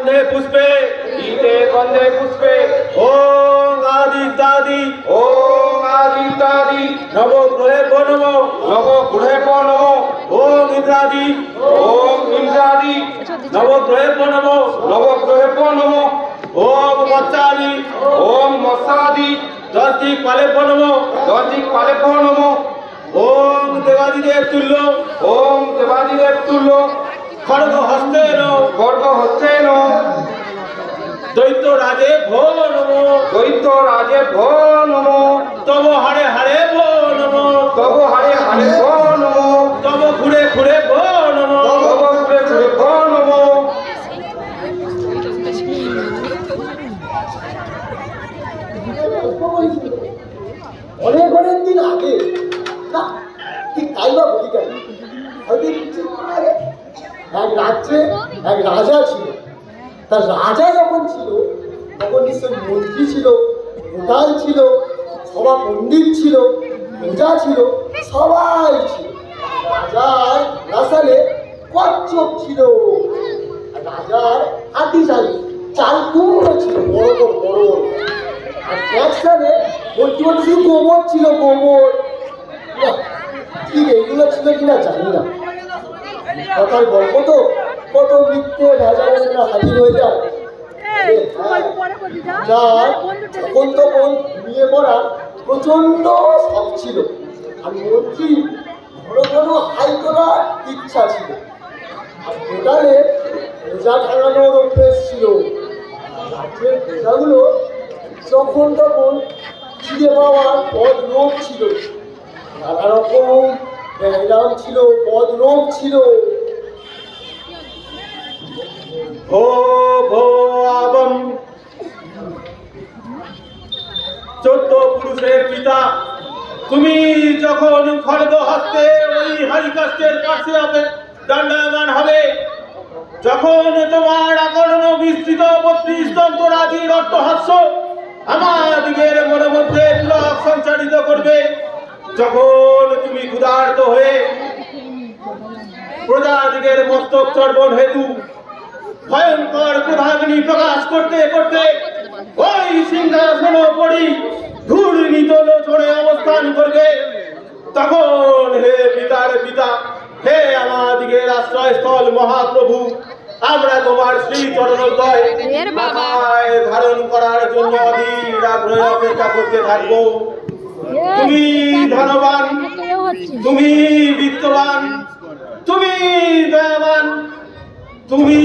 গন্ধে পুষ্পে গীতে গন্ধে পুষ্পে ওম আদিত্যাদি ওম আদিত্যাদি নবগ্রহে নম নবগ্রহে নমঃ ওম ইন্দ্রাদি ওম ইন্দ্রাদি নবগ্রহে নম নবগ্রহে নমঃ ওম মৎস্যাদি ওম মৎস্যাদি দশদিক পালে নম দশদিক পালে নমঃ ওম দেবাদিদেব তুল্য ওম দেবাদিদেব তুল্য খড়গ হস্তেন গর্গ হস্তেন দৈত্য রাজে ভো নম দৈত্য রাজে ভো নমঃ তব হাড়ে হাড়ে ভো নম তব হারে হারে ভো নমঃ তব ঘুরে ঘুরে ভো নম তব ঘুরে ঘুরে ভো নমঃ অনেক অনেক দিন আগে না ঠিক তাই বা বলি কেন এক রাজ্যে এক রাজা ছিল। তার রাজা যখন ছিল তখন নিশ্চয় মন্ত্রী ছিল, গোটাল ছিল, সভা পণ্ডিত ছিল, প্রজা ছিল, সবাই ছিল। রাজার রাসালে কচ্ছপ ছিল, রাজার হাতিশালী চাল কুমড়ো ছিল, বড় বড় বড় বড়। আর একসাথে বলতে বলতে শুধু গোবর ছিল, গোবর। ঠিক এইগুলো ছিল কিনা জানি না, কথার গল্প তো কত মিথ্যে ভেজালে সেটা হাজির হয়ে যায়। যার তখন তখন ঘুমিয়ে পড়ার প্রচন্ড শখ ছিল, আর মন্ত্রী ঘন ঘন হাই তোলার ইচ্ছা ছিল, আর টোটালে রোজা ভাঙানোর অভ্যেস ছিল। রাজ্যের প্রজাগুলো যখন তখন খিদে পাওয়ার পদ রোগ ছিল, নানা রকম ব্যায়াম ছিল, পদ রোগ ছিল। ভো ভো আবম 14 পুরুষের পিতা তুমি যখন খড়গ হস্তে ওই হরিকষ্টের পাশে হবে দণ্ডায়মান হবে, যখন তোমার আকর্ণ বিস্তৃত 32 দন্তরাজির অট্টহাস্য আমার দিকের মনের মধ্যে পুলক সঞ্চারিত করবে, যখন তুমি ক্ষুধার্ত হয়ে প্রজাদিগের মস্তক চর্বণ হেতু ভয়ঙ্কর ক্রোধাগ্নি প্রকাশ করতে করতে ওই সিংহাসন পড়ি ধূল নিতল ছড়ে অবস্থান করবে, তখন হে পিতার পিতা, হে আমাদিগের আশ্রয়স্থল মহাপ্রভু, আমরা তোমার শ্রী চরণোদয় মাথায় ধারণ করার জন্য অধীর আগ্রহে অপেক্ষা করতে থাকবো। তুমি ধনবান, তুমি বিত্তবান, তুমি দয়াবান, তুমি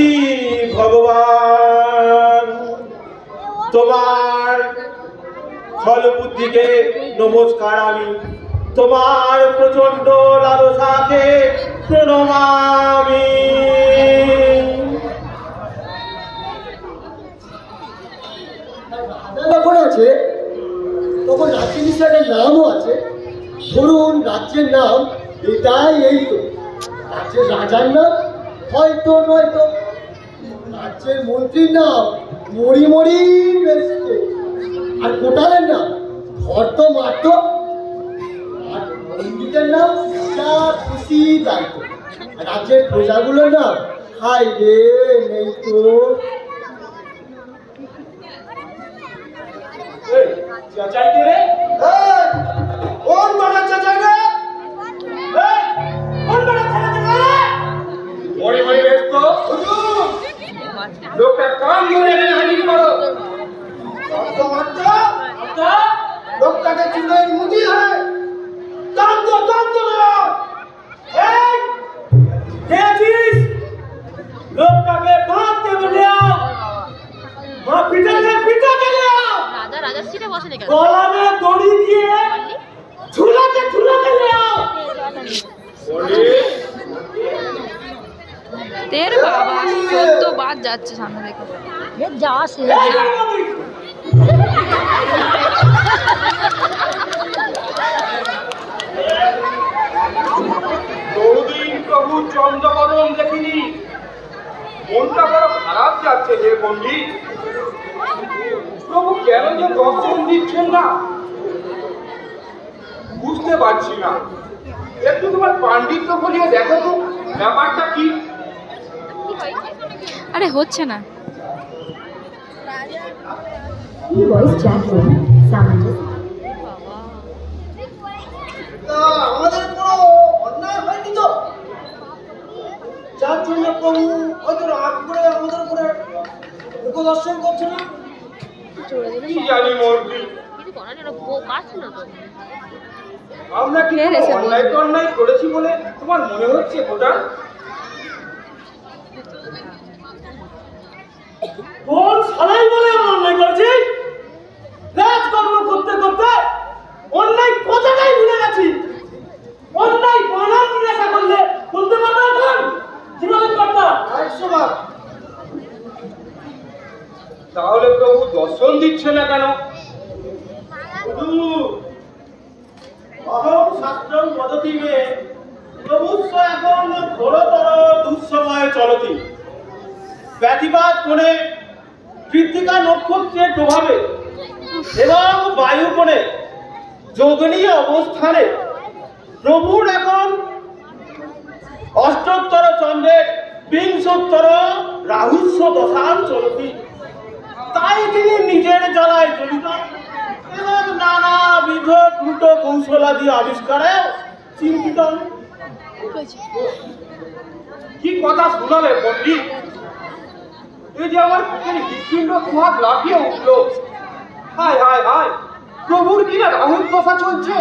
ভগবান, তোমার ফল বুদ্ধিকে নমস্কার, আমি তোমার প্রচন্ড লালসাকে প্রণমামি। যখন আছে তখন রাজ্যের নিশ্চয় একটা নামও আছে। ধরুন রাজ্যের নাম এটাই, এই তো রাজ্যের রাজার নাম, হয়তো নয়তো রাজ্যের মন্ত্রীর নাম মরি মরি ব্যস্ত, আর গোটালের নাম ধর্ত মার্ত, আর পণ্ডিতের নাম যা খুশি দায়িত্ব, আর রাজ্যের প্রজাগুলোর নাম হাই রে নেই তো। চাচাই কে রে? কোন বড় চাচাই রে? কোন বড় চাচাই রে? মরি মরি ব্যস্ত লোকটা কাম করে এনে হাজির করো। লোকটাকে চুলের মুদি ধরে টানতো টানতো না। এই কে আছিস? লোকটাকে ভাবতে বলে আও, মা পিটাকে লিয়াও, রাজা রাজার সিটে বসে দেখে গলানে দড়ি দিয়ে ঝুলাতে লিয়াও। তের বাবা 14 বার যাচ্ছে সামনে দেখো, যা সে বহুদিন প্রভু চন্দ্রবদন দেখিনি, মনটা বড় খারাপ যাচ্ছে হে পণ্ডিত। প্রভু কেন যে দর্শন দিচ্ছেন না বুঝতে পারছি না। একটু তোমার পাণ্ডিত্য বলিয়ে দেখো তো ব্যাপারটা কি। আরে হচ্ছে না, He voice chat room, Samanjas. তা আমাদের কোনো অন্যায় হয়নি তো, যার জন্য প্রভু হয়তো রাগ করে আমাদের উপরে উপদর্শন করছে না? কি জানি মন্ত্রী, আমরা কি অন্যায় করেছি বলে তোমার মনে হচ্ছে ওটা? কোন সালাই বলে আমরা অন্যায় করেছি? রাজকর্ম করতে করতে অন্যায় কথাটাই ভুলে গেছি। অন্যায় বানান জিজ্ঞাসা করলে বলতে পারবে এখন জীবনের কথা 100 বার। তাহলে প্রভু দর্শন দিচ্ছে না কেন? অহং শাস্ত্রং বদতি মে প্রভুস্ব এখন ঘোরতর দুঃসময় চলতি। ব্যতিবাদ কোণে কৃত্তিকা নক্ষত্রের প্রভাবে এবং বায়ু কোণে যোগনীয় অবস্থানে প্রভুর এখন অষ্টোত্তর চন্দ্রের বিংশোত্তর রাহুস্য দশান চলতি। তাই তিনি নিজের জ্বালায় জ্বলিত এবং নানাবিধ কূট কৌশলাদি আবিষ্কারে চিন্তিত। কি কথা শোনালে পণ্ডিত? এই যে আমার বুকের হৃৎপিণ্ড দুহাত লাফিয়ে উঠলো। হায় হায় হায়, প্রভুর কিনা রাহুল দশা চলছে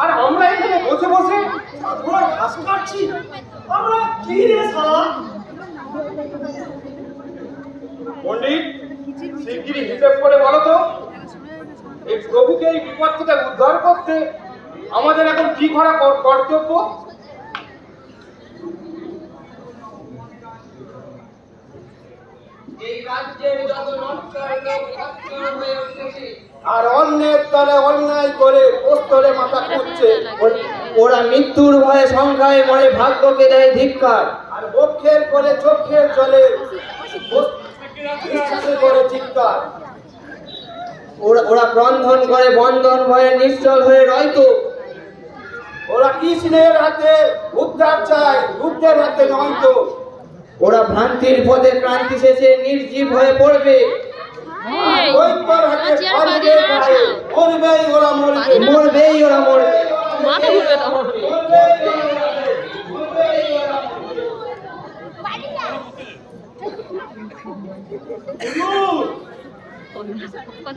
আর আমরা এখানে বসে বসে ঘোড়ার ঘাস কাটছি। আমরা কি রে শালা? পণ্ডিত, শিগগিরই হিসেব করে বলো তো, এই প্রভুকে এই বিপদ থেকে উদ্ধার করতে আমাদের এখন কি করা কর্তব্য? এই রাজ্যের যত নটকর লোক সচ্ছল হয়ে উঠেছে আর অন্যের তলে অন্যায় করে প্রস্তরে মাথা খুঁজছে, ওরা মৃত্যুর ভয়ে সংখ্যায় মরে ভাগ্যকে দেয় ধিক্কার। আর বক্ষের করে চোখের জলে বিশ্বাসে করে চিৎকার। ওরা ক্রন্ধন করে বন্ধন ভয়ে নিশ্চল হয়ে রয়তো। ওরা কৃষ্ণের হাতে উদ্ধার চায়, বুদ্ধের হাতে নয়তো। ওরা ভ্রান্তির পথে ক্রান্তি শেষে নির্জীব হয়ে পড়বে। দৈত্যের হাতে পালিয়ে যায়, মরবেই ওরা মরবে। মরবেই ওরা মরবে। মাথা ঘুরবে তো।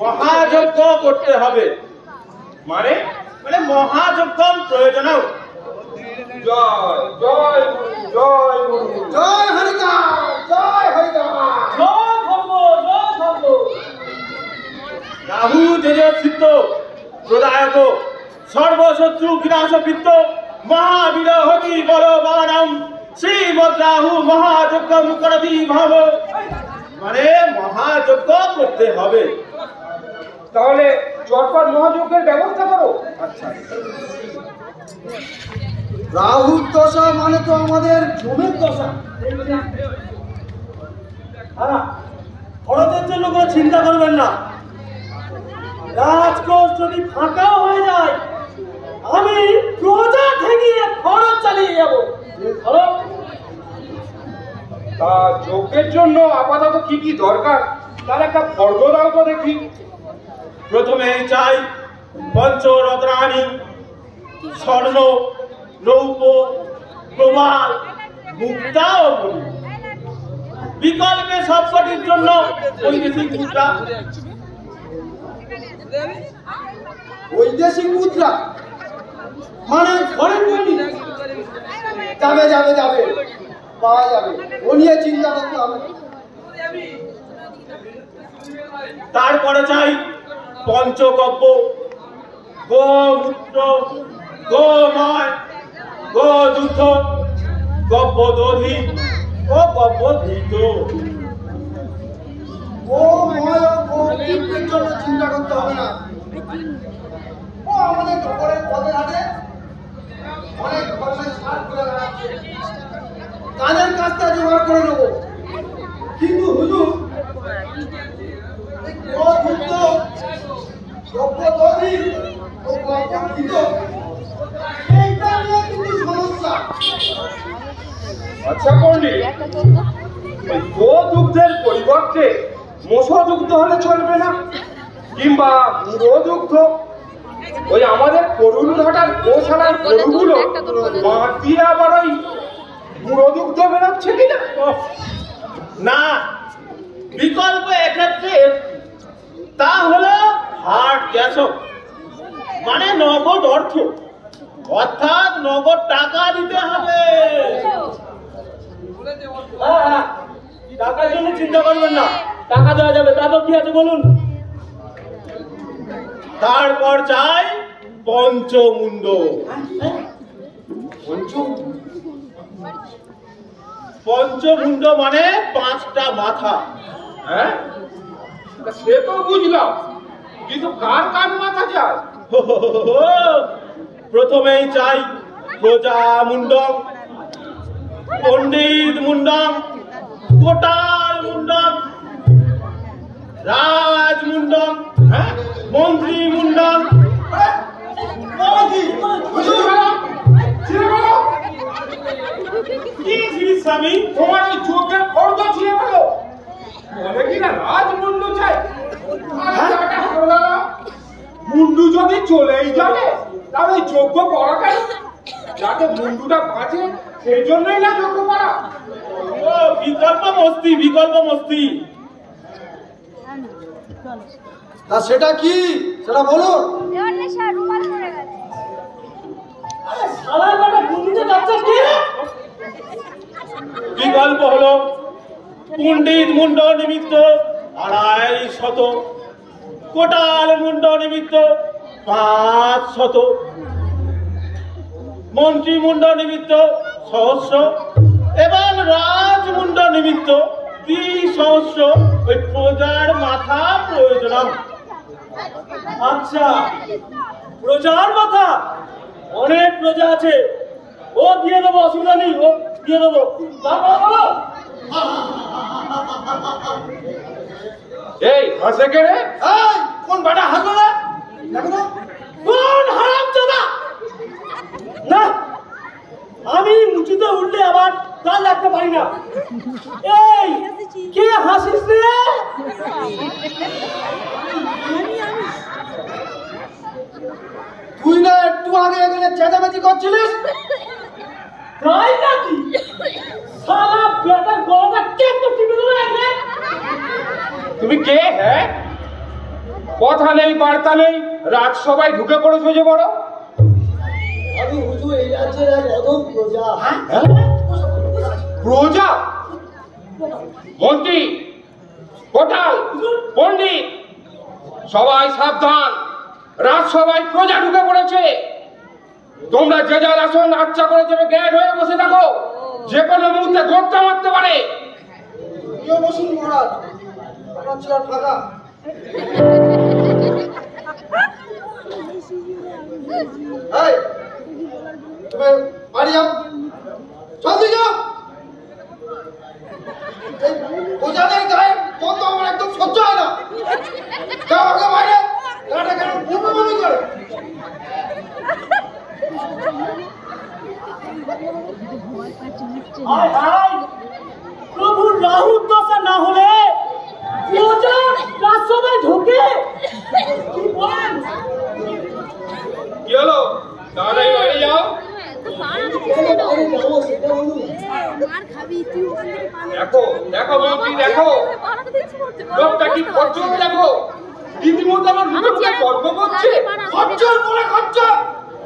মহাযজ্ঞ করতে হবে। মানে মানে মহাযজ্ঞ প্রয়োজন। জয় জয় জয় গুরু। জয় হরিদাস, জয় হরিদাস। জয় ধর্ম, জয় ধর্ম। রাহু তেজস্বিত প্রদায়ক সর্বশত্রু বিনাশকৃত মহাবীর হতি বলবানম শ্রীমদ রাহু মহাযজ্ঞম করতি ভাব। মানে মহাযজ্ঞ করতে হবে। তাহলে চটপট মহাযজ্ঞের ব্যবস্থা করো। আচ্ছা, রাহুর দশা মানে তো আমাদের জমির দশা। হ্যাঁ, খরচের জন্য কোনো চিন্তা করবেন না। রাজকোষ যদি ফাঁকাও হয়ে যায়, আমি প্রজা ঠেকিয়ে খরচ চালিয়ে যাবো। খরচ তা যজ্ঞের জন্য আপাতত কি কি দরকার তার একটা ফর্দ দাও তো দেখি। প্রথমে চাই পঞ্চরত্নানি, স্বর্ণ, রৌপ্য, প্রবাল, মুক্তা ও মণি। বিকল্পে সবকটির জন্য বৈদেশিক মুদ্রা। বৈদেশিক মুদ্রা মানে ঘরের তৈরি। যাবে যাবে যাবে, পাওয়া যাবে, ও নিয়ে চিন্তা করতে হবে। তারপরে চাই পঞ্চগব্য, গোমূত্র, গোময়, গোদুগ্ধ, গব্যদধি ও গব্যধৃত। ও ময় ও গৌমূত্রের জন্য চিন্তা করতে হবে না। ও আমাদের জগরের পদে ঘাটে অনেক ধরনের সার করে বেড়াচ্ছে, তাদের কাজটা জোগাড় করে নেবো। কিন্তু হুজুর, এই গবযুক্ত, গব্যদধি ও গব্যধৃত, এইটা নিয়ে কিন্তু সমস্যা। আচ্ছা পণ্ডিত, গোদুগ্ধের পরিবর্তে মোষযুক্ত হলে চলবে না? কিংবা গুঁড়োদুগ্ধ, ওই আমাদের করুণ ঘাটার গোশালার গরুগুলো মাঠ দিয়ে আবার ওই গুঁড়োদুগ্ধ বেরোচ্ছে কিনা? না, বিকল্প এক্ষেত্রে তা হলো হার্ড ক্যাশ, মানে নগদ অর্থ, অর্থাৎ নগদ টাকা দিতে হবে। হ্যাঁ, টাকার জন্য চিন্তা করবেন না, টাকা দেওয়া যাবে। তারপর কি আছে বলুন? তারপর চাই পঞ্চমুণ্ড। পঞ্চমুণ্ড মানে 5টা মাথা। হ্যাঁ, সে তো বুঝলাম, কিন্তু কার কার মাথা চাই? প্রথমেই চাই প্রজা মুন্ডম, পণ্ডিত মুন্ডম, কোটাল মুন্ডম, রাজ মুন্ডম, মন্ত্রী মুন্ডম। কি জিনিস স্বামী? তোমার ওই চোখের পর্দা ছিঁড়ে ফেলো। বলে কিনা রাজমুন্ডু চাই। মুন্ডু যদি চলেই যাবে তাহলে ওই যজ্ঞ করা কেন? যাতে মুন্ডুটা বাঁচে সেই জন্যই না যজ্ঞ করা। ও বিকল্প মস্তি, বিকল্প মস্তি। তা সেটা কি, সেটা বলুন। বিকল্প হলো পণ্ডিত মুন্ড নিমিত্ত 250, কোটাল মুন্ড নিমিত্ত 500, মন্ত্রী মুন্ড নিমিত্ত 100 এবং রাজমুন্ড নিমিত্ত 300 ওই প্রজার মাথা প্রয়োজন। আচ্ছা, প্রজার মাথা অনেক প্রজা আছে, ও দিয়ে দেবো, অসুবিধা নেই, ও দিয়ে দেবো। এই হাসে কে রে? কোন বাটা হাসলো না? কোন হারামজাদা? না, আমি উঁচুতে উঠলে আবার কাল লাগতে পারি না। এই কে হাসিস রে? তুই না একটু আগে এখানে চেঁচামেচি করছিলিস? তাই নাকি? সালা বেটার গলাটা কে তো টিপে দেবে নাকি? তুমি কে? হ্যাঁ, কথা নেই বার্তা নেই, রাজসভায় ঢুকে পড়েছো যে বড়। আমি হুজুর এই রাজ্যের এক অধম প্রজা। প্রজা? মন্ত্রী, কোটাল, পণ্ডিত, সবাই সাবধান, রাজসভায় প্রজা ঢুকে পড়েছে। তোমরা যে যার আসন আচ্ছা করে যাবে, জ্ঞান হয়ে বসে থাকো, যে কোনো মুহূর্তে গোপটা মারতে পারে। তুইও বসুন মহারাজ, আপনার চেয়ার ফাঁকা। এই, তুমি বাড়ি যাও, জলদি যাও। এই প্রজাদের গায়ে গন্ধ আমার একদম সহ্য হয় না। যাও আগে বাইরে, গাটা কেন বমি করে। হায় হায়, প্রভুর রাহুর দশা না হলে প্রজা রাজসভায় ঢোকে? কি বলেন? কি হলো? তাড়াতাড়ি বাড়ি যাও। দেখো দেখো মন্ত্রী, দেখো লোকটা কি খচ্চর, দেখো রীতিমতো আমার মুখে গর্ব করছে। খচ্চর বলে খচ্চর,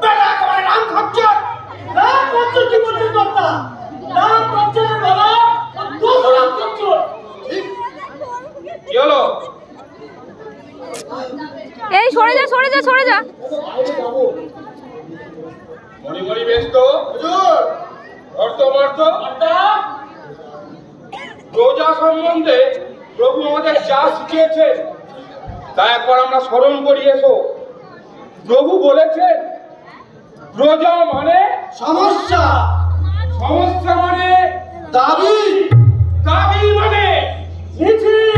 বেটা একেবারে রাম খচ্চর। রাম খচ্চর কি বলছিস কর্তা? রাম খচ্চরের বাবা দশরাম খচ্চর। কি হলো? এই সরে যা, সরে যা, সরে যা। মরি মরি বেশ তো অর্থ মার্থ প্রজা সম্বন্ধে প্রভু আমাদের যা শিখিয়েছেন তা একবার আমরা স্মরণ করি। এসো, প্রভু বলেছেন প্রজা মানে সমস্যা, সমস্যা মানে দাবি, দাবি মানে মিছিল,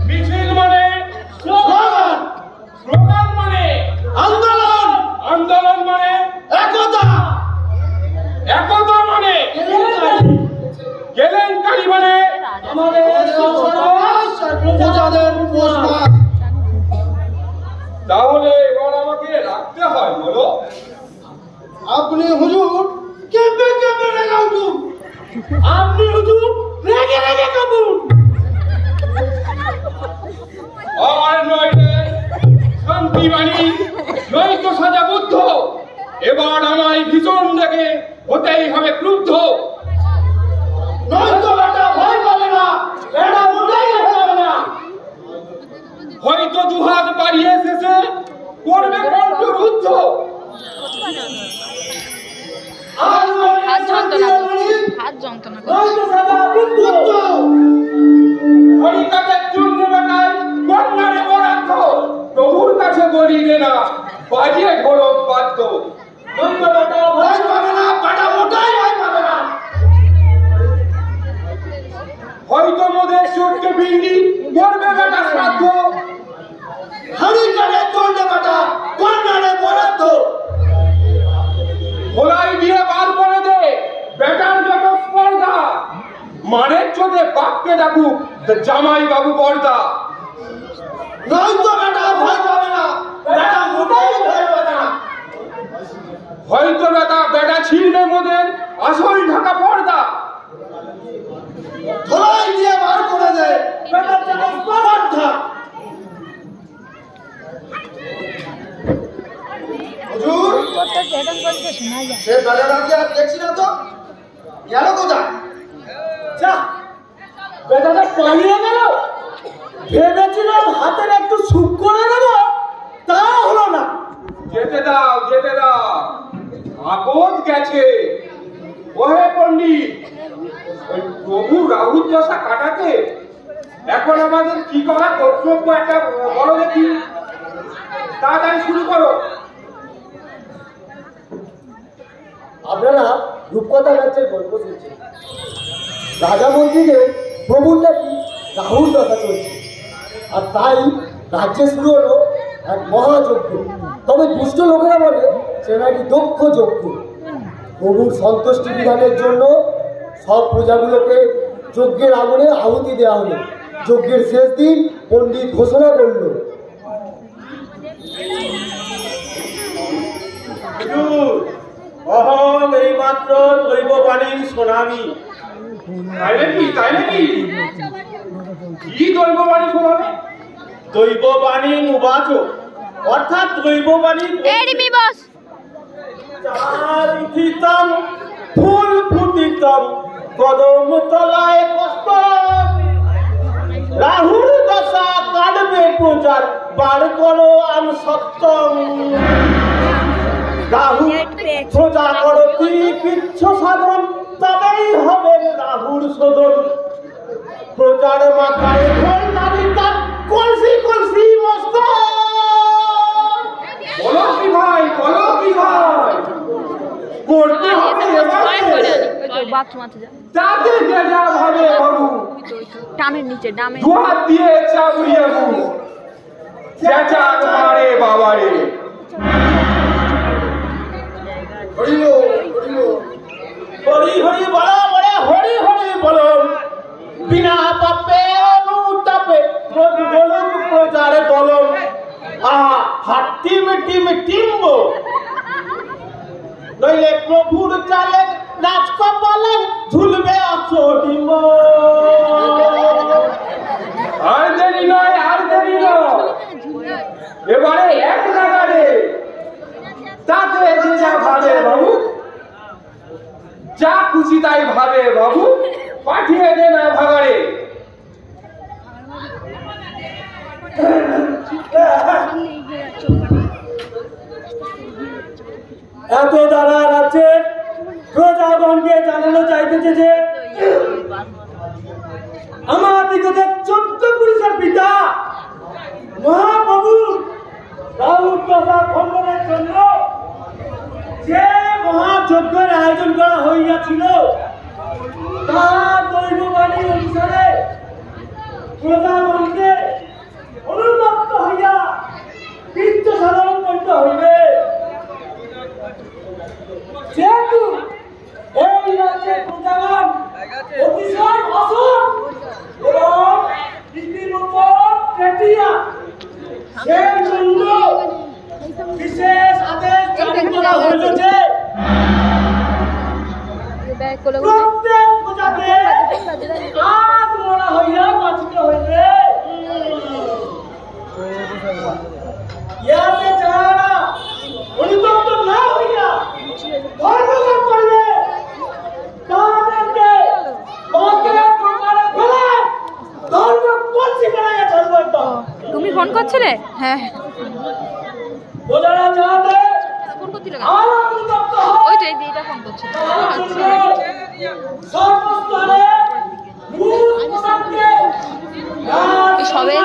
মিছিল মানে স্লোগান, স্লোগান মানে আন্দোলন, আন্দোলন মানে একতা, একতা মানে কেলেঙ্কারি মানে আমাদের সর্বনাশ আর প্রজাদের পোষমাস। অভিমানী নয়তো সাজা বুদ্ধ, এবার আমায় ভীষণ দেখে হতেই হবে ক্রুদ্ধ। নয়তো বেটা ভয় পাবে না, বেটা মোটেই হবে না। হয়তো দুহাত বাড়িয়ে শেষে করবে কণ্ঠরুদ্ধ। হাত যন্ত্রণা করছে, হাত যন্ত্রণা করছে। নয়তো সাজা বুদ্ধ। হরিতাকে চুনলে বেটায় কন্যারে বরাদ্দ, প্রভুর কাছে বলি দে না বাজিয়ে ঢোলক বাদ্য। নয়তো বেটা ভয় পাবে না, বেটা মোটেই ভয় পাবে না। হয়তো মোদের চোখকে বিন্দি করবে বেটা শ্রাদ্ধ। হরিকারে চললে বেটা কন্যারে বরাদ্দ। খোলাই দিয়ে বার করে দে বেটার যত স্পর্ধা, মানের চোদে বাপকে ডাকুক জামাই বাবু বর্দা। নয়তো বেটা ভয় পাবে না, বেটা মোটেই ভয় পাবে না। হয়তো বেটা ছিঁড়বে মোদের আসল ঢাকা পর্দা। ধলাই দিয়ে বার করে দে বেটার যেন স্পর্ধা। হুজুর, সে বেটাটাকে আর দেখছি না তো, গেল কোথায়? যা, বেটাটা পালিয়ে গেল। ভেবেছিলাম হাতের একটু সুখ করে দেব, তা হলো না। যেতে দাও যেতে দাও, আপদ গেছে। ওহে পণ্ডিত, ওই প্রভু রাহুল দশা কাটাতে এখন আমাদের কি করা কর্তব্য একটা বলো দেখি, তাড়াতাড়ি শুরু করো। আপনারা রূপকথা রাজ্যের গল্প শুনছেন। রাজা মন্ত্রীদের প্রভুর নাকি রাহুল দশা চলছে, আর তাই রাজ্যে শুরু হলো এক মহাযজ্ঞ। তবে দুষ্ট লোকেরা বলে সে নাকি দক্ষ যজ্ঞ। প্রভুর সন্তুষ্টি বিধানের জন্য সব প্রজাগুলোকে যজ্ঞের আগুনে আহুতি দেওয়া হলো। যজ্ঞের শেষ দিন পণ্ডিত ঘোষণা করল, অহং এই মাত্র দৈববাণীর শোনামি। তাই নাকি তাই নাকি? কি দৈববাণী শোনাবে? দৈববাণী উবাচ, অর্থাৎ দৈববাণী এডিমি বস চারিথিতম ফুল ফুটিতম কদম তলায় কষ্ট। রাহুল দশা কাটবে প্রচার, বার করো আম সত্যম। রাহুল প্রজা করো কি কৃচ্ছ সাধন, তবেই হবে রাহুল শোধন। প্রচার মাথায় ঘোল নারী তার কলসি কলসি মস্ত। বলো কি ভাই বলো কি ভাই, করতে হবে এবারে। বাথরুম আছে, যা তাতে যে যা ভাবে বাবু, ডামের নিচে, ডামের দুহাত দিয়ে চাবুরিয়ে মুখ চেঁচা মারে বাবারে। হরি হরি বলো বলে হরি হরি বলো। বিনা পাপে অনুতাপে বলুক প্রচার দলম। আহা হাত টিম টিম টিমব, নইলে প্রভুর চালে রাজকপালে ঝুলবে অসডিম। আর দেরি নয় আর দেরি নয়, এবারে এক নাগারে তাতে যে যা ভাবে বাবু, যা খুশি তাই ভাবে বাবু, পাঠিয়ে দে না ভাগাড়ে। এত দ্বারা আছে প্রজাগণকে জানানো চাইতেছে যে আমার দিকে 14 পুরুষের পিতা মহাপ্রভু রাহুল দশা খণ্ডনের জন্য যে মহাযজ্ঞের আয়োজন করা হইয়াছিল, তার দৈববাণী অনুসারে প্রজাগণকে অনুতপ্ত হইয়া কৃত্য সাধন করতে হইবে। যেহেতু এই রাজ্যের প্রজাগণ অতিশয় অসৎ এবং রীতিমতো পেটিয়া, সেই জন্য বিশেষ আদেশ জারি করা হইল যে প্রত্যেক প্রজাকে আজ মরা হইয়া বাঁচিতে হইবে। ইয়াতে ফোন করছিলে? হ্যাঁ প্রজারা যাতে ফোন করছিল আরো অনুতপ্ত হয়, ওই তো এইটা ফোন করছিল। সর্বস্তরে ঘুষ প্রদানকে সবে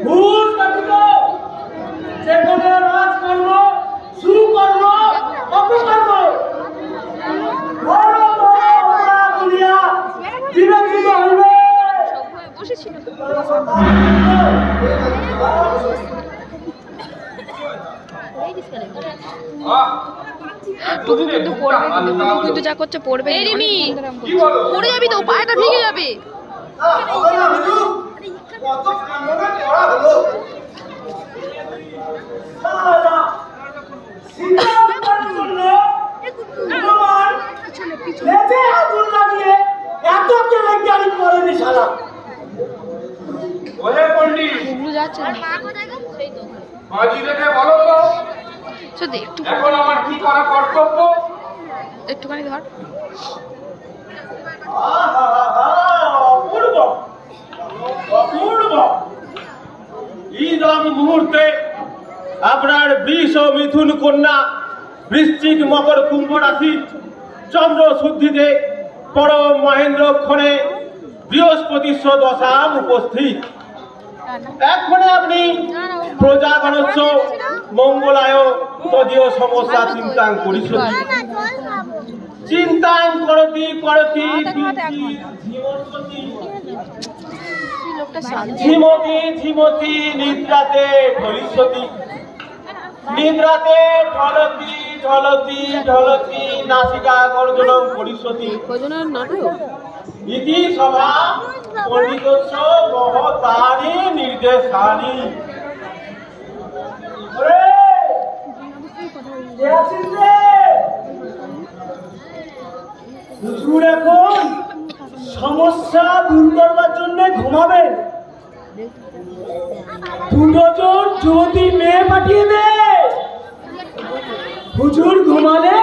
ঘুষ কাটিত যেখানে রাজকর্ম সুকর্ম অপকর্ম বড় বড় অপরাধ বলিয়া বিবেচিত হইবে। বসেছিল টুকু কিন্তু পড়বে, টুকু কিন্তু যা করছে পড়বে। পড়ে যাবি তো, পায়েটা ভেঙে যাবে। কত কান্ডটা করা হলো। সারা সিদ্ধান্তের জন্য তোমার লেজে আগুন লাগিয়ে এত কেলেঙ্কারি করেনি শালা। ওহে পণ্ডিত, গুগলু যাচ্ছে না মাঝি রেখে বলো তো সত্যি, একটু এখন আমার কি করা কর্তব্য? একটুখানি ধর। অপূর্ব অপূর্ব। ঈদম মুহূর্তে আপনার বৃষ ও মিথুন কন্যা, বৃশ্চিক মকর কুম্ভ রাশি, চন্দ্র শুদ্ধিতে পরম মহেন্দ্র ক্ষণে বৃহস্পতি দশাম উপস্থিত। এক্ষণে আপনি প্রজাগণস্য মঙ্গলায় তদীয় সমস্যা চিন্তাং করিষ্যতি। চিন্তাং করতি করতি ধীমতি ধীমতি নিদ্রাতে ঢলিষ্যতি। নিদ্রাতে ঢলতি ঢলতি ঢলতি নাসিকা গর্জনম করিষ্যতি। ইতি সভা পণ্ডিতস্য মহতানি নির্দেশানি। হুজুর এখন সমস্যা দূর করবার জন্য ঘুমাবে। দুজন যুবতী মেয়ে পাঠিয়ে দে। হুজুর ঘুমালে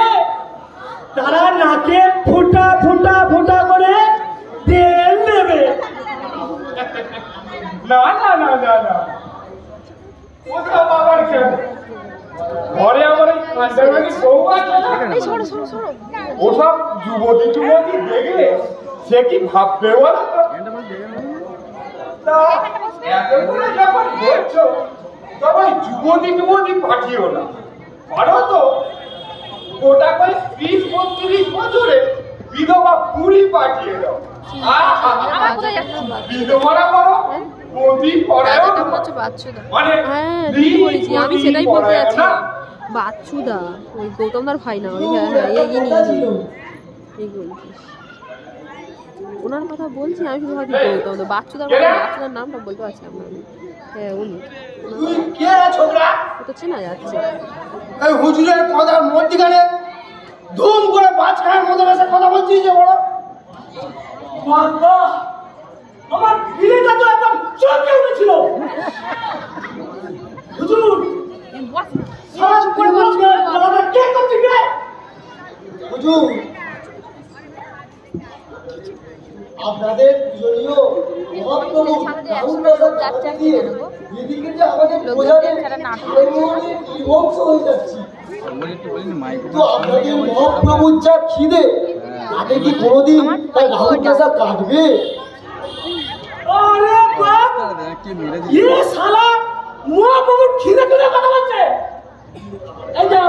তারা নাকে ফুটা ফুটা ফুটা করে তেল দেবে। না না না না না, ওটা বাবার কেন? ঘরে আমার এই কান্দারি বউ আছে না, ওসব যুবতী যুবতী দেখলে সে কি ভাববে বলো তো? তা এতগুলো যখন বলছো তবে যুবতী যুবতী পাঠিও না, পারো তো গোটা করে 30-32 বছরে বিধবা বুড়ি পাঠিয়ে দাও। বিধবারা করো বন্দি পড়ায়ও না। মানে আমি সেটাই বলতে যাচ্ছি। বাচ্চুদা ওই গৌতমদার ভাই না, ওই এগিয়ে নিয়ে এই বলছিস ওনার কথা বলছি। আমি শুধু ভাবছি গৌতম বাচ্চুদার বাচ্চুদার নামটা বলতে পারছিলাম না। হ্যাঁ উনি তো চেনা যাচ্ছে। হুজুরের কথা মধ্যিখানে ধুম করে বাজ খায়ের মতো এসে কথা বলছিস যে বড় আমার বিলেটা তো একবার চমকে উঠেছিল। হুজুর সারা পরিবারকে আমাদের কে করতে গে? হুজুর আপনাদের দুজনীয় মহাপ্রভু এদিকে যে আমাদের প্রজাদের বিভৎস হয়ে যাচ্ছে। তো আপনাদের মহাপ্রভুর যা খিদে তাতে কি কোনোদিন তাই রাহুল প্রসাদ কাটবে? আরে বাপ, ये साला মহাপ্রভুর খিদে তুলে কথা বলছে। এই যে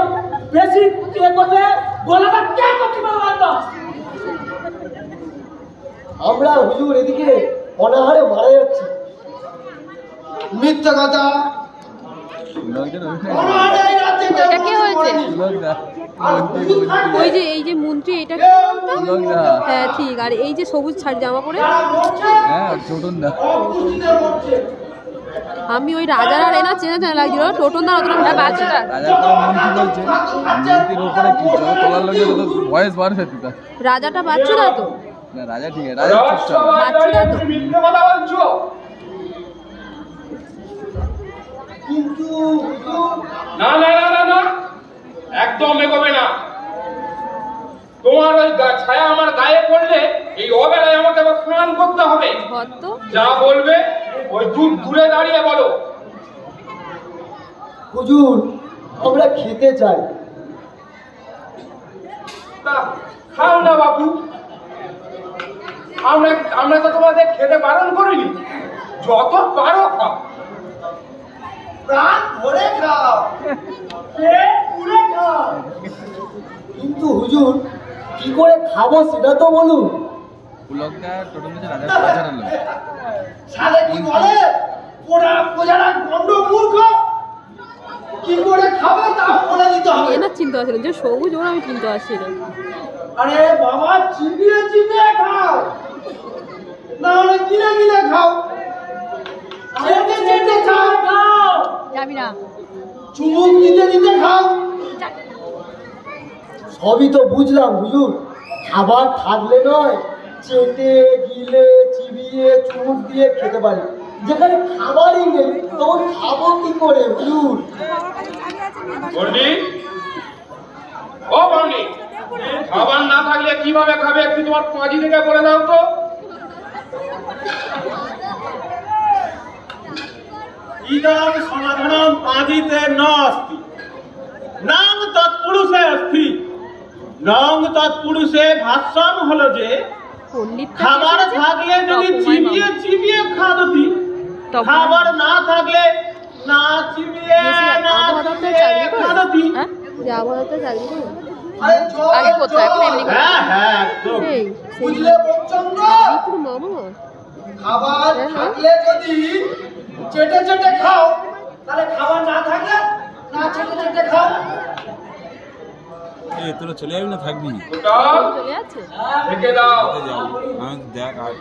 বেশি কে করলে গলাটা কে করতে পারবে না? আমরা হুজুর এদিকে অনাহারে মারা যাচ্ছি। মিথ্যা কথা। এটা কে হয়েছে? ওই যে এই যে মন্ত্রী, এটা হ্যাঁ ঠিক। আর এই যে সবুজ ছাড় জামা পরে, আমি ওই রাজার আর এনা চেনা চেনা লাগছিল। টোটন দা অতটা বাচ্চাটা রাজাটা বাচ্চুদা তো রাজা ঠিক আছে, রাজা বাচ্চুদা তো মিথ্যে কথা বলছো। কিন্তু না না না না না, একদম এগোবে না। তোমার ওই ছায়া আমার গায়ে পড়লে এই অবেলায় আমাকে আবার স্নান করতে হবে। ভদ্র যা বলবে ওই দূরে দাঁড়িয়ে বলো। হুজুর আমরা খেতে চাই। তা খাও না বাবু, আমরা তো তোমাদের খেতে বারণ করিনি, যত পারো খাও। প্রাণ ভরে খাও, পেট পুরে খাও। কিন্তু হুজুর কি করে খাবো সেটা তো বলুন। সালে কি বলে প্রজারা গন্ড মূর্খ, কি করে খাবে তা বলে দিতে হবে। এনার চিন্তা আছে না যে সবুজ ওরা আমি চিন্তা আছি না। আরে বাবা চিবিয়ে চিবিয়ে খাও, না হলে গিলে গিলে খাও, চেটে চেটে খাও, খাও যাবি না, চুমুক দিতে দিতে খাও। সবই তো বুঝলাম হুজুর, খাবার থাকলে নয় চেটে গিলে চিবিয়ে চুমুক দিয়ে খেতে পারি, যেখানে খাবারই নেই তখন খাবো কি করে হুজুর? পণ্ডিত, ও পণ্ডিত, খাবার না থাকলে কিভাবে খাবে একটু তোমার পাঁজি থেকে বলে দাও তো। ইদং সমাধানম পাদিতে ন অস্তি, নাম তৎপুরুষে অস্তি। নং তৎপুরুষে ভাষ্যম হলো যে পণ্ডিত খাবার থাকলে যদি চিবিয়ে চিবিয়ে খাদতি, খাবার না থাকলে না চিবিয়ে না চিবিয়ে খাদতি। যে আবহাওয়াতে চাকরি করে আরে আগে করতো, এখন এমনি করতো। হ্যাঁ হ্যাঁ একদম এই বুঝলে বকচন্দ্র, পুরো মামা খাবার থাকলে যদি চেটে চেটে খাও, তাহলে খাবার না থাকলে না চেটে চেটে খাও। তোরা চলে যাবি না থাকবি? ওটা চলে যাচ্ছে, রেখে দাও। আমি দেখ আর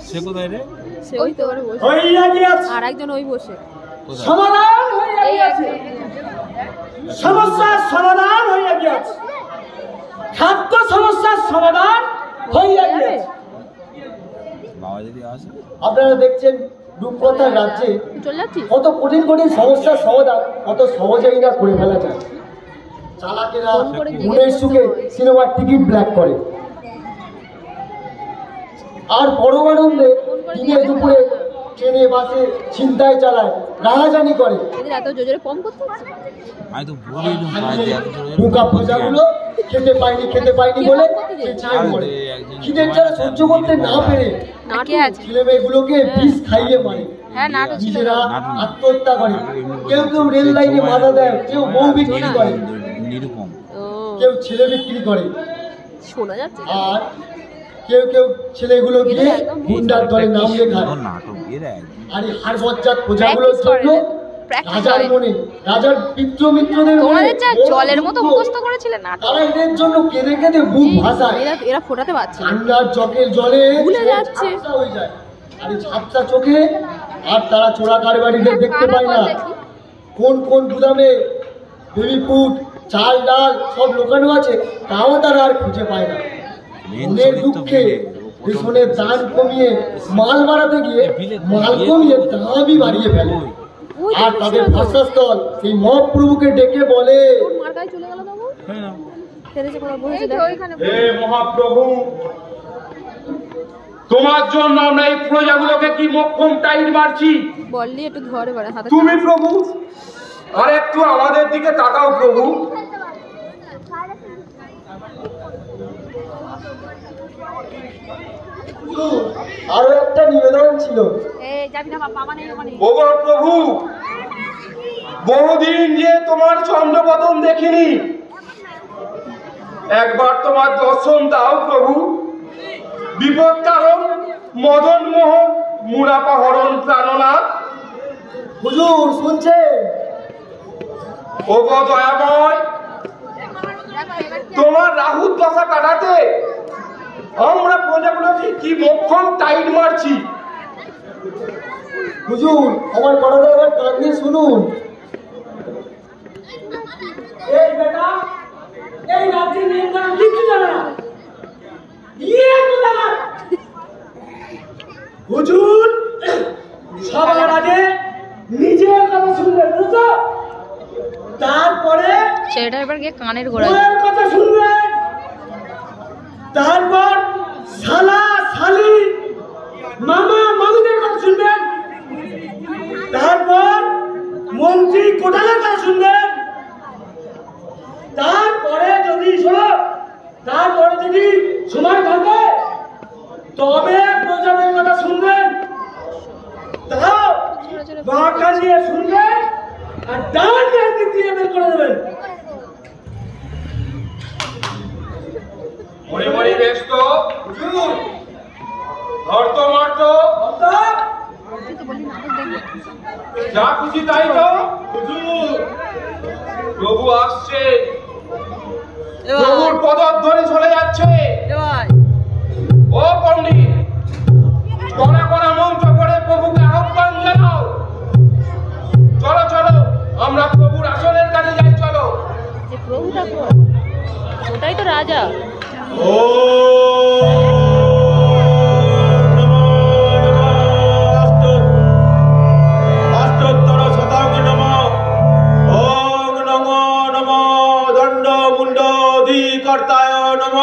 সে কোথায় রে? সে ওই তো ওখানে বসে, হইয়া গিয়াছে, আর একজন ওই বসে। কোথায়? সমাধান হইয়া গিয়াছে, সমস্যার সমাধান হইয়া গিয়াছে, খাদ্য সমস্যার সমাধান হইয়া গিয়াছে। বাবা যদি আসে আপনারা দেখছেন রূপকথার রাজ্যে তুই চলে যাচ্ছিস? কত কঠিন কঠিন সমস্যার সমাধান কত সহজেই না করে ফেলা যায়। চালাকেরা ফোন করে জিজ্ঞেস মনের সুখে করতে হয়। সিনেমার টিকিট ব্ল্যাক করে, আর পরমানন্দে দিনে দুপুরে ট্রেনে বাসে ছিনতাই চালায়, রাহাজানি করে। এদের এত জোরে কম করতে হচ্ছে। আমি তো বলেই বোকা প্রজাগুলো খেতে পায়নি বলে চেঁচিয়ে মরে। খিদের জ্বালা সহ্য করতে না পেরে নাটকে আছে। ছেলে মেয়েগুলোকে বিষ খাইয়ে মারে, হ্যাঁ নাটক ছিল। নিজেরা আত্মহত্যা করে। কেউ কেউ রেল লাইনে বাধা দেয়, কেউ বউ বিক্রি করে, নিরুপম ও কেউ ছেলে বিক্রি করে, শোনা যাচ্ছে। আর কেউ কেউ ছেলেগুলো গিয়ে গুন্ডার দলে নাম লেখায়। নাটক এরা একদম আর এই হার বজ্জাত প্রজাগুলোর জন্য Practice রাজার করে। মনে, রাজার পিতৃ মিত্রদের মনে তোমাদের যা বড় জলের মতো দুঃখ। মুখস্থ করেছিলে নাটক। তারা এদের জন্য কেঁদে কেঁদে বুক ভাসায়। এরা ফোটাতে পারছে না। ঠান্ডার চোখের জলে ভুলে যাচ্ছে। ঝাপসা হয়ে যায়। আর এই ঝাপসা চোখে আর তারা চোরা কারবারিদের দেখতে পায় না। কোন কোন গুদামে বেবি ফুড চাল ডাল সব লোকানো আছে তাও তারা আর খুঁজে পায় না। মনের দুঃখে পেছনের দান কমিয়ে মাল বাড়াতে গিয়ে মাল কমিয়ে দামই বাড়িয়ে ফেলে। ওই আর তাদের ভাষাস্থল সেই মহাপ্রভুকে ডেকে বলে, কোন মার গায়ে চলে গেল বাবু? ফেরেছে কোথাও বসেছে দেখ। হে মহাপ্রভু, তোমার জন্য আমরা এই প্রজাগুলোকে কি মক্ষম টাইট মারছি। বললি একটু ধরে বাড়ে হাতে। তুমি প্রভু আর একটু আমাদের দিকে তাকাও প্রভু। আরো একটা নিবেদন ছিল। এই যাবি না বাবা, মানে ওখানে। ওগো প্রভু, বহুদিন যে তোমার চন্দ্রবদন দেখিনি, একবার তোমার দর্শন দাও প্রভু। বিপদ কারণ মদন মোহন মুনাফা হরণ প্রাণনাথ। হুজুর শুনছেন? ওগো দয়াময়, তোমার রাহুর দশা কাটাতে আমরা প্রজাগুলোকে কি মক্ষম টাইট মারছি। হুজুর আমার কথাটা এবার কান দিয়ে শুনুন। এই বেটা, এই রাজ্যের নিয়ন্ত্রণ কিচ্ছু জানে না। হুজুর সবার আগে নিজের কথা শুনবে, বুঝছো? তারপরে সেটা এবার গিয়ে কানের গোড়ায়। ওর কথা শুনবে, তারপর শালা শালি মামা মামিদের কথা শুনবেন, দিয়ে শুনবেন আর ডান দিক দিয়ে বের করে দেবেন। মনে মনে ব্যস্ত ধরত মারত যা খুশি তাই তো। প্রভু আসছে, প্রভুর পদক ধরে চলে যাচ্ছে। ও পণ্ডিত, কড়া কড়া মন্ত্র করে প্রভুকে আহ্বান জানাও। চলো চলো, আমরা প্রভুর আসনের কাছে যাই। চলো। যে প্রভুটা ওটাই তো রাজা। অষ্টোত্তর শতাঙ্গ নম। ওং নমো নমো দণ্ড মুন্ড অধিকর্তায় নম।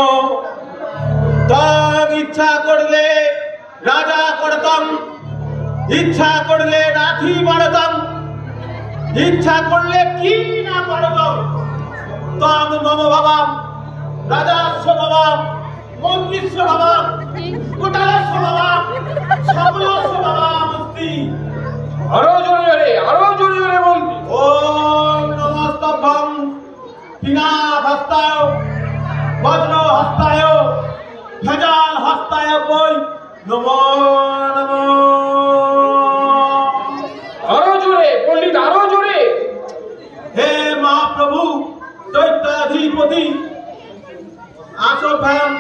তং ইচ্ছা করলে রাজা করতাম, ইচ্ছা করলে রাধি মারতাম, ইচ্ছা করলে কি না করতাম। তং মম ভাবাম রাজাস্ব ভাবাম, মন্ত্রিস্ব ভাবাম, কোটালস্ব ভাবাম, সকলস্ব ভাবাম অস্তি। আরো জোরে জোরে, আরো জোরে জোরে বলবি। ওম নমস্তভ্যম পিনাকহস্তায় বজ্র হস্তায় ভেজাল হস্তায় বৈ নমো নমো। আরো জোরে পণ্ডিত, আরো জোরে। হে মহাপ্রভু দৈত্যাধিপতি, আসো ভ্যাম,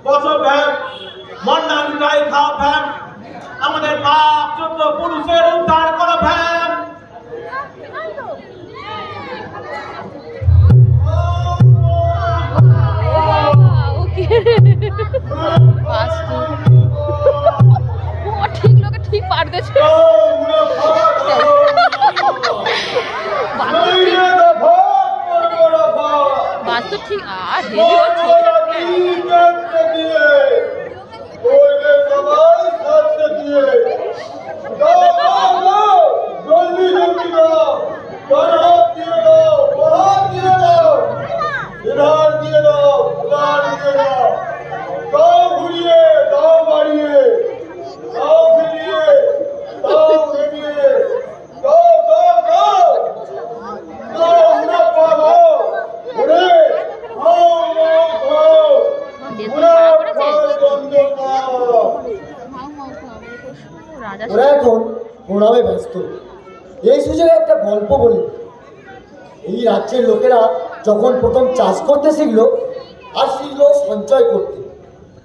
বসো ভ্যাম, মন্ডা লুটাই খাও ভ্যাম, আমাদের পাপ যত পুরুষের উদ্ধার করো ভ্যাম। ঠিক লোকে ঠিক পার দিয়েছে। বাস্তব ঠিক আর ওরা এখন প্রণামে ব্যস্ত। এই সুযোগে একটা গল্প বলি। এই রাজ্যের লোকেরা যখন প্রথম চাষ করতে শিখলো আর শিখলো সঞ্চয় করতে,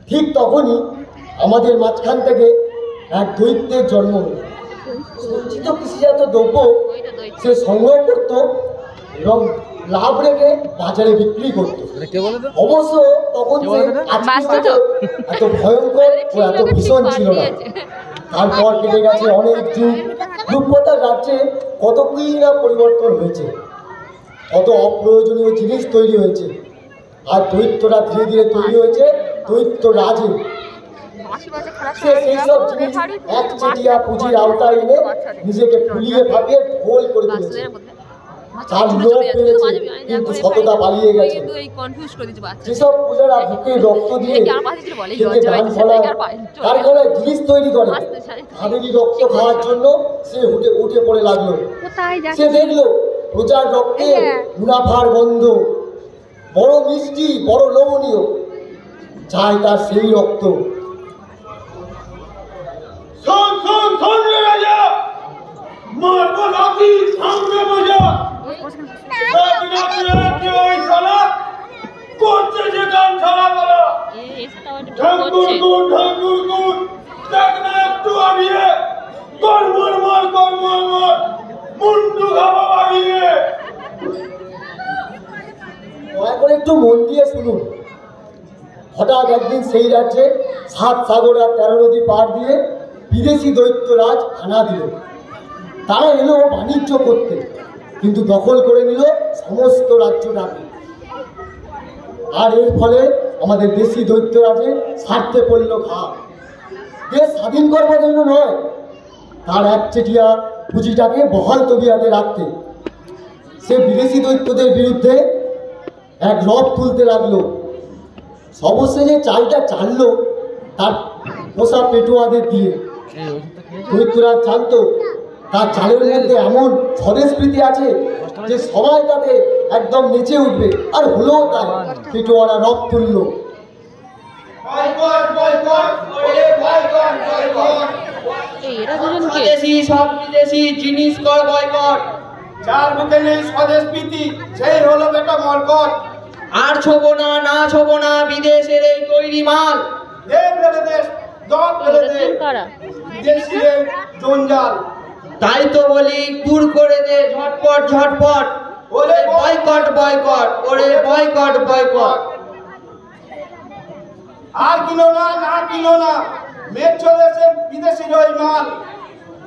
ঠিক তখনই আমাদের মাঝখান থেকে এক দৈত্যের জন্ম হলো। সঞ্চিত কৃষিজাত দ্রব্য সে সংগ্রহ করত এবং লাভ রেখে বাজারে বিক্রি করত। অবশ্য তখন সে এত ভয়ঙ্কর ও এত ভীষণ ছিল না। তারপর কেটে গেছে অনেক যুগ, রূপকথার রাজ্যে কত কি না পরিবর্তন হয়েছে, কত অপ্রয়োজনীয় জিনিস তৈরি হয়েছে। আর দৈত্যরা ধীরে ধীরে তৈরি হয়েছে দৈত্য রাজে। সে সেই সব জিনিস এক চেটিয়া পুঁজির আওতায় এনে নিজেকে ফুলিয়ে ভাবিয়ে ঢোল করে দিয়েছে। তার লোভ পেয়েছে কিন্তু সততা পালিয়ে গেছে। যেসব পূজারা বুকে রক্ত দিয়ে খেতে ধান ফলায়, তার গলায় জিনিস তৈরি করে, তাদেরই রক্ত খাওয়ার জন্য সে উঠে পড়ে লাগলো। সে দেখলো প্রজার রক্তে মুনাফার গন্ধ, বড় মিষ্টি, বড় লোভনীয়, চায় তার সেই রক্ত। একটু মন দিয়ে শুনুন। হঠাৎ একদিন সেই রাজ্যে 7 সাগর আর 13 নদী পার দিয়ে বিদেশি দৈত্যরাজ হানা দিল। তারা এলো বাণিজ্য করতে, কিন্তু দখল করে নিল সমস্ত রাজ্যটাকে। আর এর ফলে আমাদের দেশি দৈত্যরাজের স্বার্থে পড়ল ঘা। দেশ স্বাধীন করবার জন্য নয়, তার একচেটিয়া পুঁজিটাকে বহাল তবিয়াতে রাখতে সে বিদেশি দৈত্যদের বিরুদ্ধে এক রব তুলতে লাগলো। সবশেষে চালটা চাললো তার পোষা পেটুয়াদের দিয়ে। দৈত্যরাজ জানতো তার চালের মধ্যে এমন স্বদেশপ্রীতি আছে যে সবাই তাতে একদম নেচে উঠবে। আর হলেও তাই, পেটোয়ারা রব তুলল। এই এরা দুজনকে স্বদেশি সব বিদেশি জিনিস কর বয়কট। যার মুখে নেই স্বদেশ প্রীতি সেই হলো বেটা মরকট। আর ছোবো না, না ছোবো না বিদেশের এই তৈরি মাল। দেশ ফেলে দেশ, দল ফেলে এরা দে, দুজন কারা? বিদেশি রে জঞ্জাল। তাই তো বলি দূর করে দে ঝটপট ঝটপট। ওরে বয়কট বয়কট, ওরে বয়কট বয়কট। আর কিনো না, না কিনো না, মেঘ চলেছে বিদেশির ওই মাল।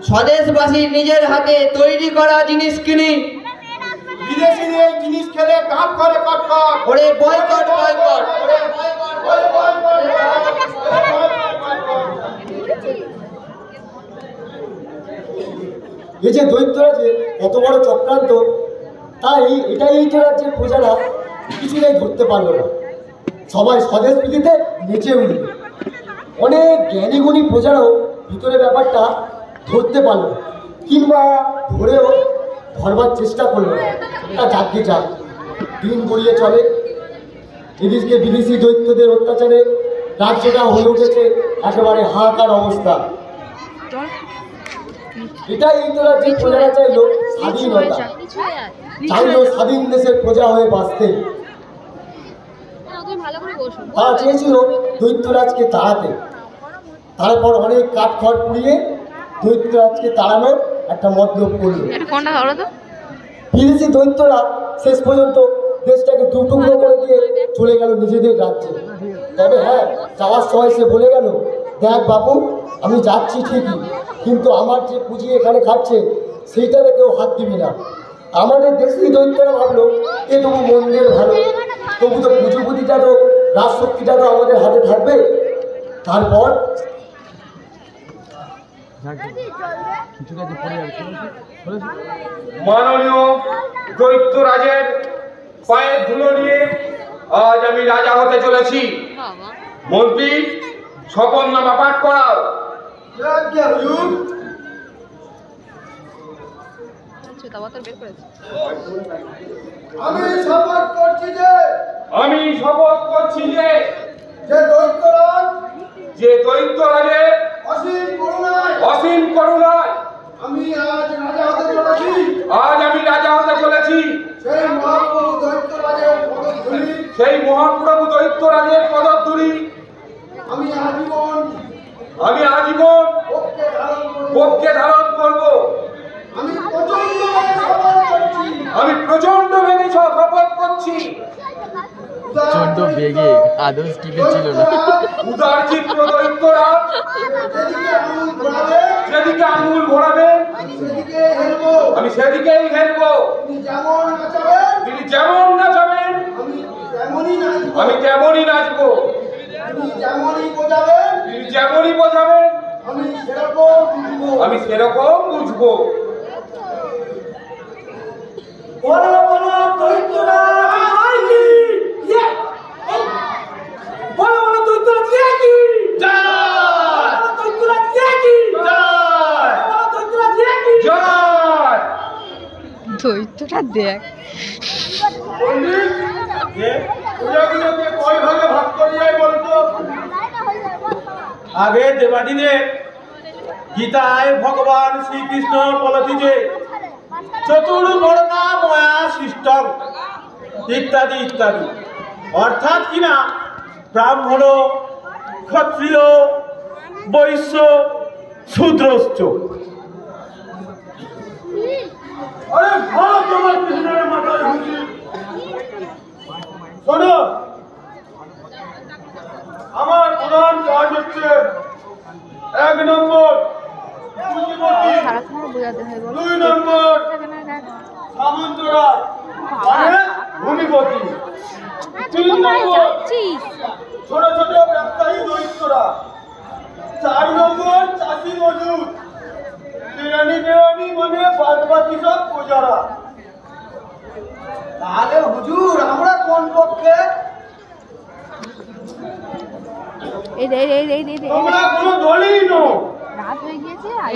স্বদেশবাসী নিজের হাতে তৈরি করা জিনিস কিনি। বিদেশির এই জিনিস খেলে কাপ করে কটকট। ওরে বয়কট বয়কট, ওরে বয়কট বয়কট। এই যে দৈত্যরাজের কত বড় চক্রান্ত, তাই এটাই এই রাজ্যের প্রজারা কিছুতেই ধরতে পারলো না। সবাই স্বদেশপ্রীতিতে নেচে উঠল। অনেক জ্ঞানীগুণী প্রজারাও ভিতরে ব্যাপারটা ধরতে পারল না, কিংবা ধরেও ধরবার চেষ্টা করলো না। তা যাকে যাক, দিন গড়িয়ে চলে। এদিকে বিদেশি দৈত্যদের অত্যাচারে রাজ্যটা হয়ে উঠেছে একেবারে হাহাকার অবস্থা। এটাই এই রাজ্যের প্রজারা চাইলো স্বাধীনতা, চাইলো স্বাধীন দেশের প্রজা হয়ে বাঁচতে। তারা চেয়েছিল দৈত্যরাজকে তাড়াতে। তারপর অনেক কাঠখড় পুড়িয়ে দৈত্যরাজকে তাড়ানোর একটা মতলব করলো। বিদেশি দৈত্যরা শেষ পর্যন্ত দেশটাকে দুটুকরো করে দিয়ে চলে গেল নিজেদের রাজ্যে। তবে হ্যাঁ, যাওয়ার সময় সে বলে গেল, দেখ বাবু, আমি যাচ্ছি ঠিকই, কিন্তু আমার যে পুঁজি এখানে খাচ্ছে সেইটাতে কেউ হাত দিবি না। আমাদের দেশি দৈত্যরা ভাবলো এ তবু মন্দির ভালো, তবু তো পুঁজিপুতিটা তো রাজশক্তিটা তো আমাদের হাতে থাকবে। তারপর মাননীয় দৈত্যরাজের পায়ের ধুলো নিয়ে আজ আমি রাজা হতে চলেছি। মন্ত্রী, শপথনামা পাঠ করাও। আমি শপথ করছি যে যে দৈত্যরাজের অসীম করুণায় আমি আজ রাজা হতে চলেছি। সেই মহাপ্রভু দৈত্যরাজের পদধূলি আমি আজীবন পক্ষে ধারণ করব। আমি প্রচন্ড বেগে শপথ করছি। প্রচন্ড বেগে আদৌ স্কিপে ছিল না। উদার চিত্র দৈত্যরাজ যেদিকে আঙুল ঘোরাবে আমি সেদিকেই হেলবো। তিনি যেমন নাচাবেন আমি তেমনই নাচবো। তিনি যেমনই বোঝাবেন আমি সেরকম বুঝবো। দৈত্যটা দেখ, আগে দেবাদিদেব গীতায় ভগবান শ্রীকৃষ্ণ বলেছে যে চতুর্বর্ণা ময়া সৃষ্টম ইত্যাদি ইত্যাদি, অর্থাৎ কিনা ব্রাহ্মণ, ক্ষত্রিয়, বৈশ্য, শূদ্রশ্চ। আরে ভালো তোমার কৃষ্ণের মাথায় হুঁকি। শোনো, আমার প্রধান কাজ হচ্ছে 1 নম্বর পুঁজিপতি, 2 নম্বর সামন্তরা মানে ভূমিপতি, 3 নম্বর ছোট ছোট ব্যবসায়ী দৈত্যরা, 4 নম্বর চাষি মজুর, কেরানি মানে বাদবাকি সব প্রজারা। তাহলে হুজুর আমরা কোন পক্ষে? তোমরা কোনো দলই নো।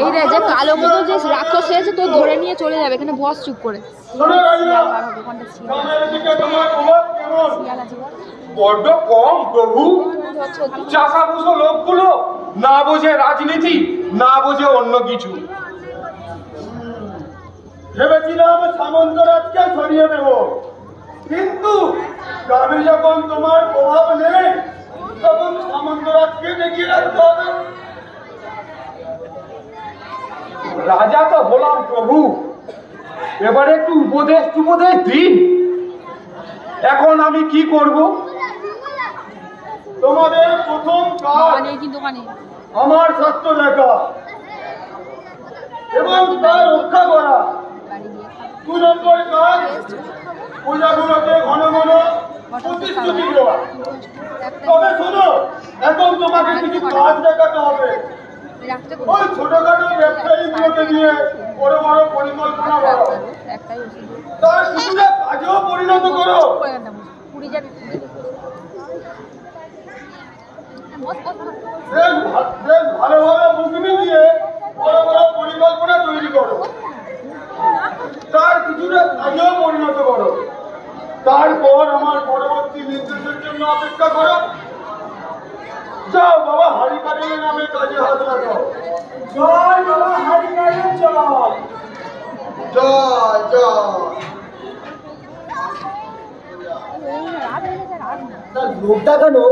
এই রে যে কালো মতো যে রাক্ষস হয়েছে তো ধরে নিয়ে চলে যাবে এখানে বস চুপ করে শোনো রাজা, গ্রামের দিকে তোমার প্রভাব কেমন? বড্ড কম প্রভু। চাষাভুষো লোকগুলো না বোঝে রাজনীতি, না বোঝে অন্য কিছু। ভেবেছিলাম সামন্তরাজকে সরিয়ে দেব, কিন্তু গ্রামে যখন তোমার প্রভাব নেই তখন সামন্তরাজকে দেখিয়ে রাখতে হবে। রাজা তো হলাম প্রভু, এবারে একটু উপদেশ দিন। এখন আমি কি করব? তোমাদের প্রথম কাজ আমার স্বাস্থ্য দেখা এবং তার রক্ষা করা। 2 নম্বর কাজ পূজাগুলোকে ঘন ঘন প্রতিশ্রুতি দেওয়া। তবে শোনো, এখন তোমাকে কিছু কাজ দেখাতে হবে। ওই ছোটখাটো ব্যবসায়ীগুলোকে নিয়ে বড় বড় পরিকল্পনা করো, তার কিছুটা কাজেও পরিণত করো। বেশ ভালো ভালো মুখি দিয়ে বড় বড় পরিকল্পনা তৈরি করো, তার কিছুটা কাজেও পরিণত করো। তারপর আমার পরবর্তী নির্দেশের জন্য অপেক্ষা করো। যাও বাবা, হারিকারের নামে কাজে হাত লাগাও। জয় বাবা হারিকারের জয়, জয় জয়। তার লোক দেখানো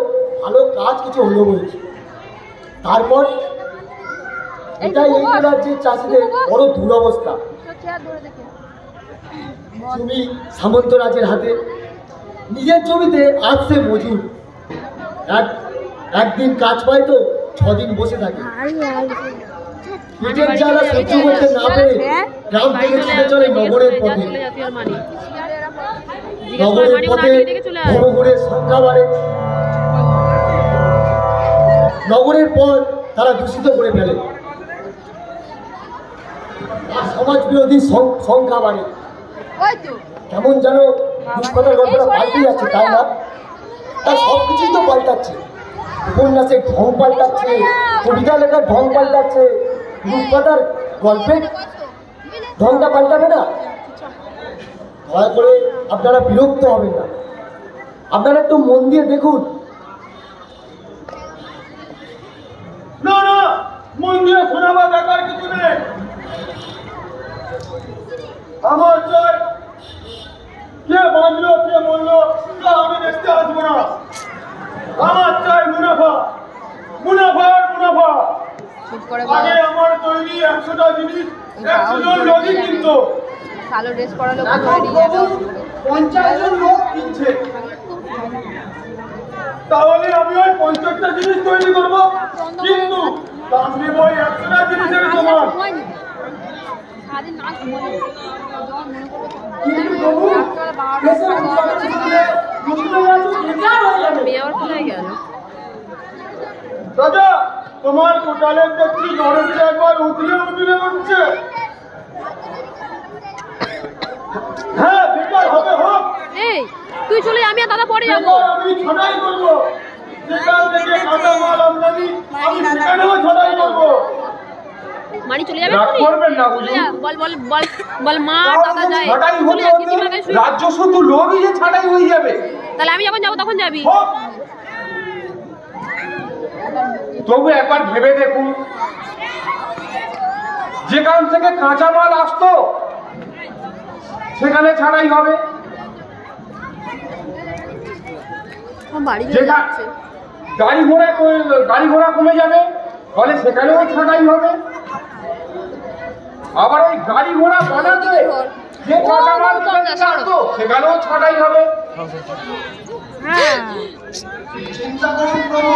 ভালো কাজ কিছু হলো বলছে। তারপর এটাই এই রাজ্যের চাষিদের বড় দুরবস্থা। তুমি সামন্ত রাজের হাতে নিজের জমিতে আসছে মজুর, একদিন কাজ পায় তো 6 দিন বসে থাকে। পেটের জ্বালা সহ্য করতে না পেরে গ্রাম থেকে ছুটে চলে নগরের পথে। নগরের পথে ভবঘুরের সংখ্যা বাড়ে। নগরের পর তারা দূষিত করে ফেলে আর সমাজ বিরোধী সংখ্যা বাড়ে। কেমন যেন রূপকথার গল্পটা পাল্টে যাচ্ছে, তাই না? তার সবকিছুই তো পাল্টাচ্ছে। উপন্যাসের ঢং পাল্টাচ্ছে, কবিতা লেখার ঢং পাল্টাচ্ছে, রূপকথার গল্পের ঢংটা পাল্টাবে না। দয়া করে আপনারা বিরক্ত হবেন না, আপনারা একটু মন দিয়ে দেখুন। না না, মন দিয়ে শোনাবা দেখার কিছু নেই। আমার চাই কে বাঁচলো কে মরলো তা আমি দেখতে আসবো না। আমার চাই মুনাফা, মুনাফা আর মুনাফা। আগে আমার তৈরি 100টা জিনিস 100 জন লোকই কিনতো, কালো ড্রেস পরা লোক 50 জন লোক কিনছে। তাহলে আমি ওই 50টা জিনিস তৈরি করবো, কিন্তু দাম নেব ওই 100টা জিনিসের সমান। রাজা, তোমার কোটালের দেখছি নরেন্দ্র একবার উতলে উতলে উঠছে। হ্যাঁ, বেকার হবে হোক। এই তুই চলে আমি আর দাদা পরে যাবো। আমি ছড়াই করবো, যেখান থেকে কাঁচা মাল আমদানি আমি সেখানেও ছড়াই করবো। মানি চলে যাবে, করবেন না বল বল বল বল মা দাদা যায় রাজ্য শুধু লোকই যে ছাড়াই হয়ে যাবে। তাহলে আমি যখন যাবো তখন যাবি। তবু একবার ভেবে দেখুন, যেখান থেকে কাঁচা মাল আসতো সেখানে ছাড়াই হবে, গাড়ি ঘোড়া কমে যাবে ফলে সেখানেও ছাড়াই হবে। আবার ওই গাড়ি ঘোড়া বানাতে যে কাঁচা মাল আসতো সেখানেও ছাড়াই হবে। চিন্তা করুন প্রভু।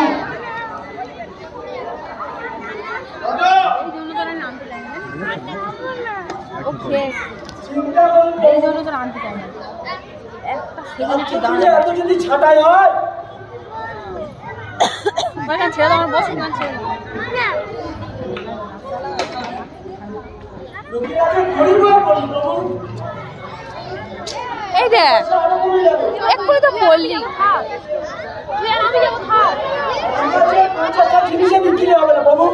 এত যদি ছাটাই হয় এই দেখ এক্ষুনি তো বললি তুই আর আমি যাবো। জিনিসে বিক্রি হবে না বাবু।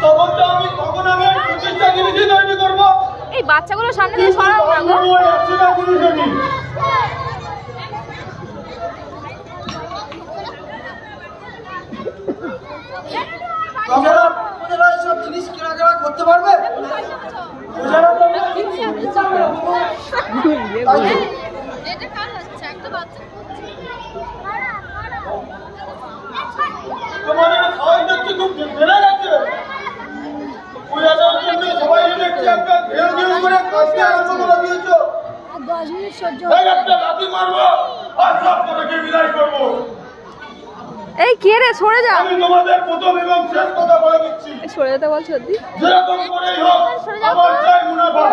তখন আমি 25টা জিনিসই তৈরি করবো। এই বাচ্চাগুলো সামনে দিয়ে সরাও না গো। ওই 100টা জিনিস আমি আপনারা সব জিনিস কেনাকাটা করতে পারবে? তোমাদের সবাই দেখছি খুব বেড়ে গেছে। পূজাটার জন্য সবাই দেখছি একটা ঘেউ ঘেউ করে কাজকে আরম্ভ করে দিয়েছো। এই একটা লাথি মারবো আর সব তোমাকে বিদায় করবো। এই কে রে, সরে যা। আমি তোমাদের প্রথম এবং শেষ কথা বলে দিচ্ছি, সরে যেতে বল সত্যি। যেরকম করেই হোক আমার চাই মুনাফা।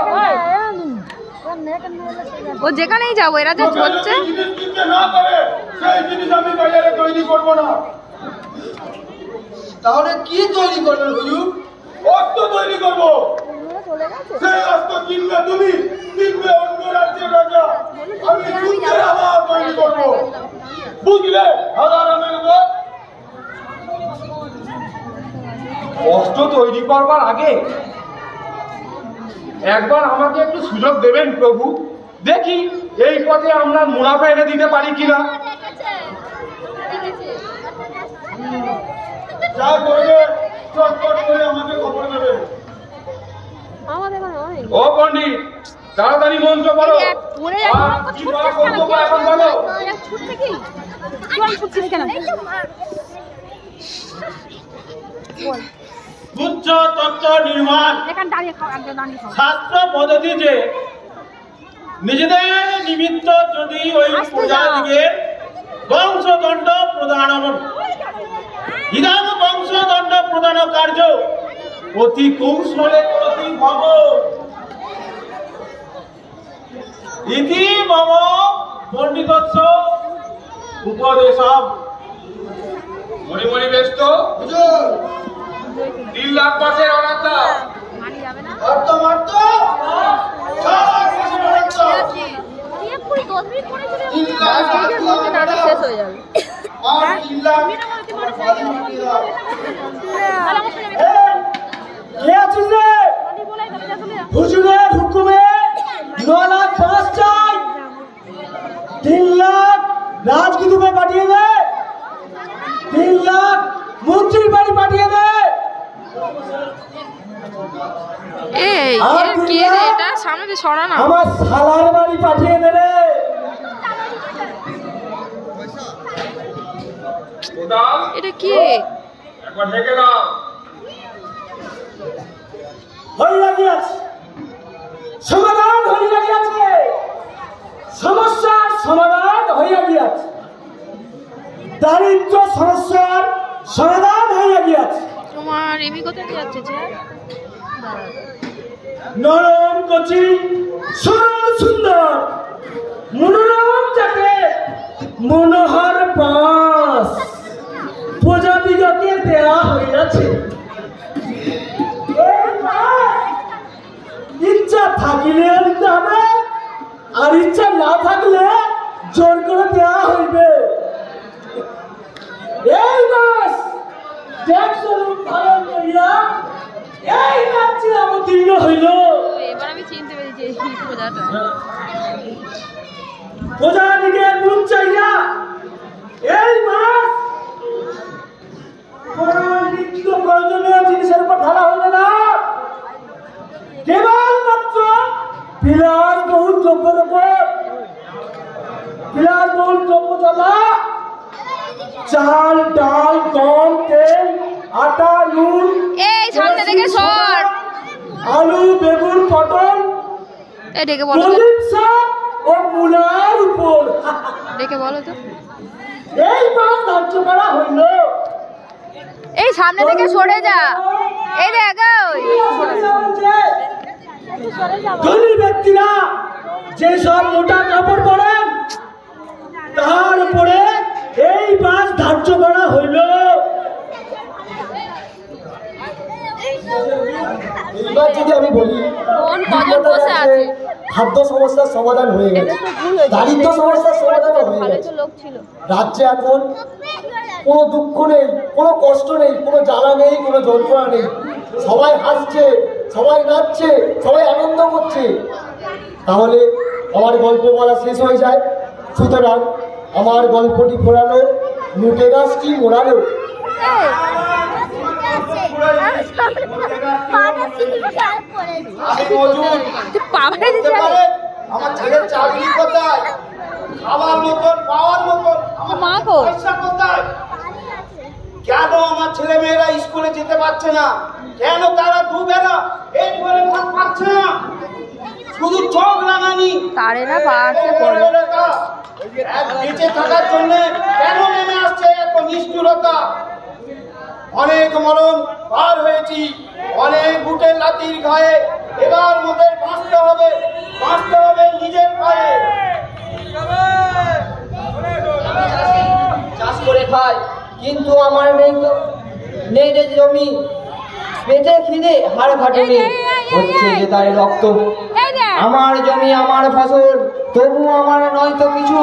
ও যেখানেই যাবো এরা যে হচ্ছে। জিনিস কিনতে না পারে সেই জিনিস আমি বাজারে তৈরি করবো না। তাহলে কি তৈরি করবেন হুজুর? অস্ত্র তৈরি করবো। সেই অস্ত্র কিনবে তুমি, কিনবে অন্য রাজ্যের রাজা। আমি যুদ্ধের আবার তৈরি করবো, বুঝলে? অস্ত্র তৈরি করবার আগে একবার আমাকে একটু সুযোগ দেবেন প্রভু, দেখি এই পথে আমরা মুনাফা এনে দিতে পারি কিনা। যা করবে চটপট করে আমাকে খবর দেবে। ও পণ্ডিত, তাড়াতাড়ি মন্ত্র বলো। কি বলা কর্তব্য এখন বলো। উচ্চ তত্ত্ব নির্মাণ শাস্ত্র পদ্ধতিতে নিজেদের নিমিত্ত যদি ওই প্রজাদিকে বংশদণ্ড প্রদান ইদান বংশদণ্ড প্রদান কার্য অতি কৌশলে করতি ভব ইতি মম পণ্ডিতস্য উপদেশম। মণিমণি ব্যস্ত 3 লাখ মাসের অনাথা অর্থ মার্ত শেষ হয়ে যাবে। হুজুরের হুকুমে 9 লাখ পাঁচ চাই, 3 লাখ রাজগুরুকে পাঠিয়ে দে, 3 লাখ মন্ত্রীর বাড়ি পাঠিয়ে দে। এই কে রে, এটা সামনে দিয়ে সরা না। আমার শালার বাড়ি পাঠিয়ে দে রে। এটা কি? একবার ঢেকে দাও। হইয়া গিয়াছে, সমাধান হইয়া গিয়াছে, সমস্যার সমাধান হইয়া গিয়াছে, দারিদ্র সমস্যার সমাধান হইয়া গিয়াছে। তোমার এমি কোথায় যাচ্ছে যে? নরম কচি সরল সুন্দর মনোরম যাকে মনোহর পাস প্রজাদিগকে দেয়া হইয়াছে। ইচ্ছা থাকলে দিতে হবে, আর ইচ্ছা না থাকলে জোর করে দেওয়া হইবে। এই মাস দেখস্বরূপ ধারণ করিয়া এই রাজ্যে অবতীর্ণ হইল। এবার আমি চিনতে পেরেছি এই প্রজাটা। প্রজাদিগের মুখ চাইয়া এই মাস কোন নিত্য প্রয়োজনীয় জিনিসের উপর ঢালা হইল না, কেবলমাত্র বিলাসবহুল দ্রব্যের উপর, বিলাসবহুল দ্রব্য জ্বালা, চাল ডাল গম তেল আটা নুন, এই সামনে থেকে সর, আলু বেগুন পটল, এই ডেকে বলো তো, কলিম শাক ও মূলার উপর ডেকে বলো তো। এই মাস ধার্য করা হইল। এই সামনে থেকে সরে যা, এই দেখ ধনী ব্যক্তিরা যেসব মোটা কাপড় পরেন তার উপরে এই মাস ধার্য করা হইল। এবার যদি আমি বলি খাদ্য সমস্যার সমাধান হয়ে গেছে, দারিদ্র সমস্যার সমাধান হয়ে গেছে, রাজ্যে এখন কোনো দুঃখ নেই, কোনো কষ্ট নেই, কোনো জ্বালা নেই, কোনো যন্ত্রণা নেই। সবাই হাসছে, সবাই নাচছে, সবাই আনন্দ করছে। তাহলে আমার গল্প বলা শেষ হয়ে যায়। সুতরাং আমার গল্পটি ঘোরালো, মুটে গাছটি মোড়ালো। আমার ছেলের চাকরি কোথায়, খাওয়ার মতন পাওয়ার মতন আমার পয়সা কোথায়? কেন আমার ছেলে মেয়েরা স্কুলে যেতে পারছে না? কেন তারা দুবেলা পেট ভরে ভাত পাচ্ছে না? শুধু চোখ লাগানি তারেরা বাড়তে পড়ে। বেঁচে থাকার জন্য কেন নেমে আসছে এত নিষ্ঠুরতা? অনেক মরণ পার হয়েছি, অনেক বুটের লাতির ঘায়ে। এবার মোদের বাঁচতে হবে, বাঁচতে হবে নিজের পায়ে। চাষ করে খায়, কিন্তু আমার নেই রে জমি। পেটে খিদে হাড় খাটুনি, হচ্ছে যে তার রক্ত। আমার জমি আমার ফসল, তবু আমার নয় তো কিছু।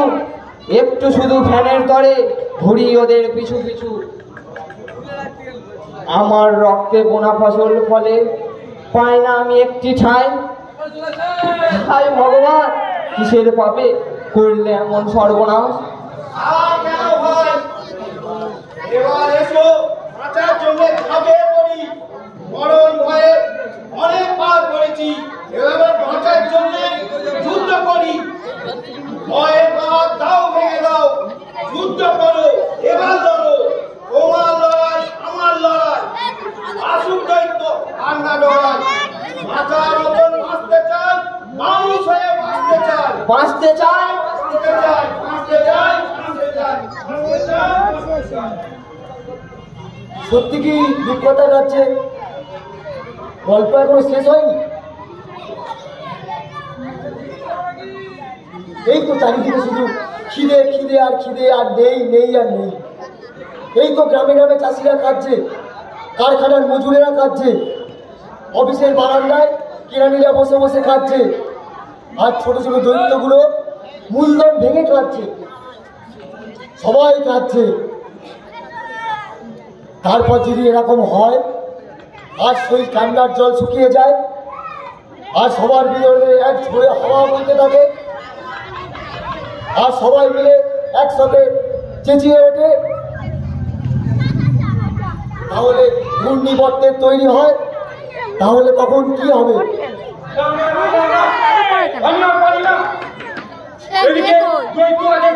একটু শুধু ফ্যানের তরে ঘুরি ওদের পিছু পিছু। আমার রক্তে বোনা ফসল ফলে, পাই না আমি একটি ঠাই। হায় ভগবান, কিসের পাপে করলে এমন সর্বনাশ? কেন ভাই, এবার এসো বাঁচার জন্য ঝাঁপিয়ে পড়ি। মরণ ভয়ে অনেক পার করেছি, এবার বাঁচার জন্য যুদ্ধ করি। ভয়ের বাদ দাও, ভেঙে দাও, যুদ্ধ করো, এবার ধরো। তোমার লড়াই আমার লড়াই, আসুক দৈত্য আর না ডরাই। বাঁচার মতন বাঁচতে চাই, মানুষ হয়ে বাঁচতে চাই, বাঁচতে চাই, বাঁচতে চাই, বাঁচতে চাই, বাঁচতে চাই, বাঁচতে চাই, বাঁচতে চাই। সত্যি কি বিজ্ঞতা যাচ্ছে? গল্প এখনো শেষ হয়নি। এই তো চারিদিকে শুধু খিদে খিদে আর খিদে, আর নেই নেই আর নেই। এই তো গ্রামে গ্রামে চাষিরা কাঁদছে, কারখানার মজুরেরা কাঁদছে, অফিসের বারান্দায় কেরানিরা বসে বসে কাঁদছে, আর ছোট ছোট দৈত্যগুলো মূলধন ভেঙে কাঁদছে। সবাই কাঁদছে। তারপর যদি এরকম হয়, আর সেই কান্নার জল শুকিয়ে যায়, আর সবার ভিতরে এক ঝোড়ে হাওয়া বইতে থাকে, আর সবাই মিলে একসাথে চেঁচিয়ে ওঠে, তাহলে ঘূর্ণিবর্তের তৈরি হয়। তাহলে তখন কি হবে?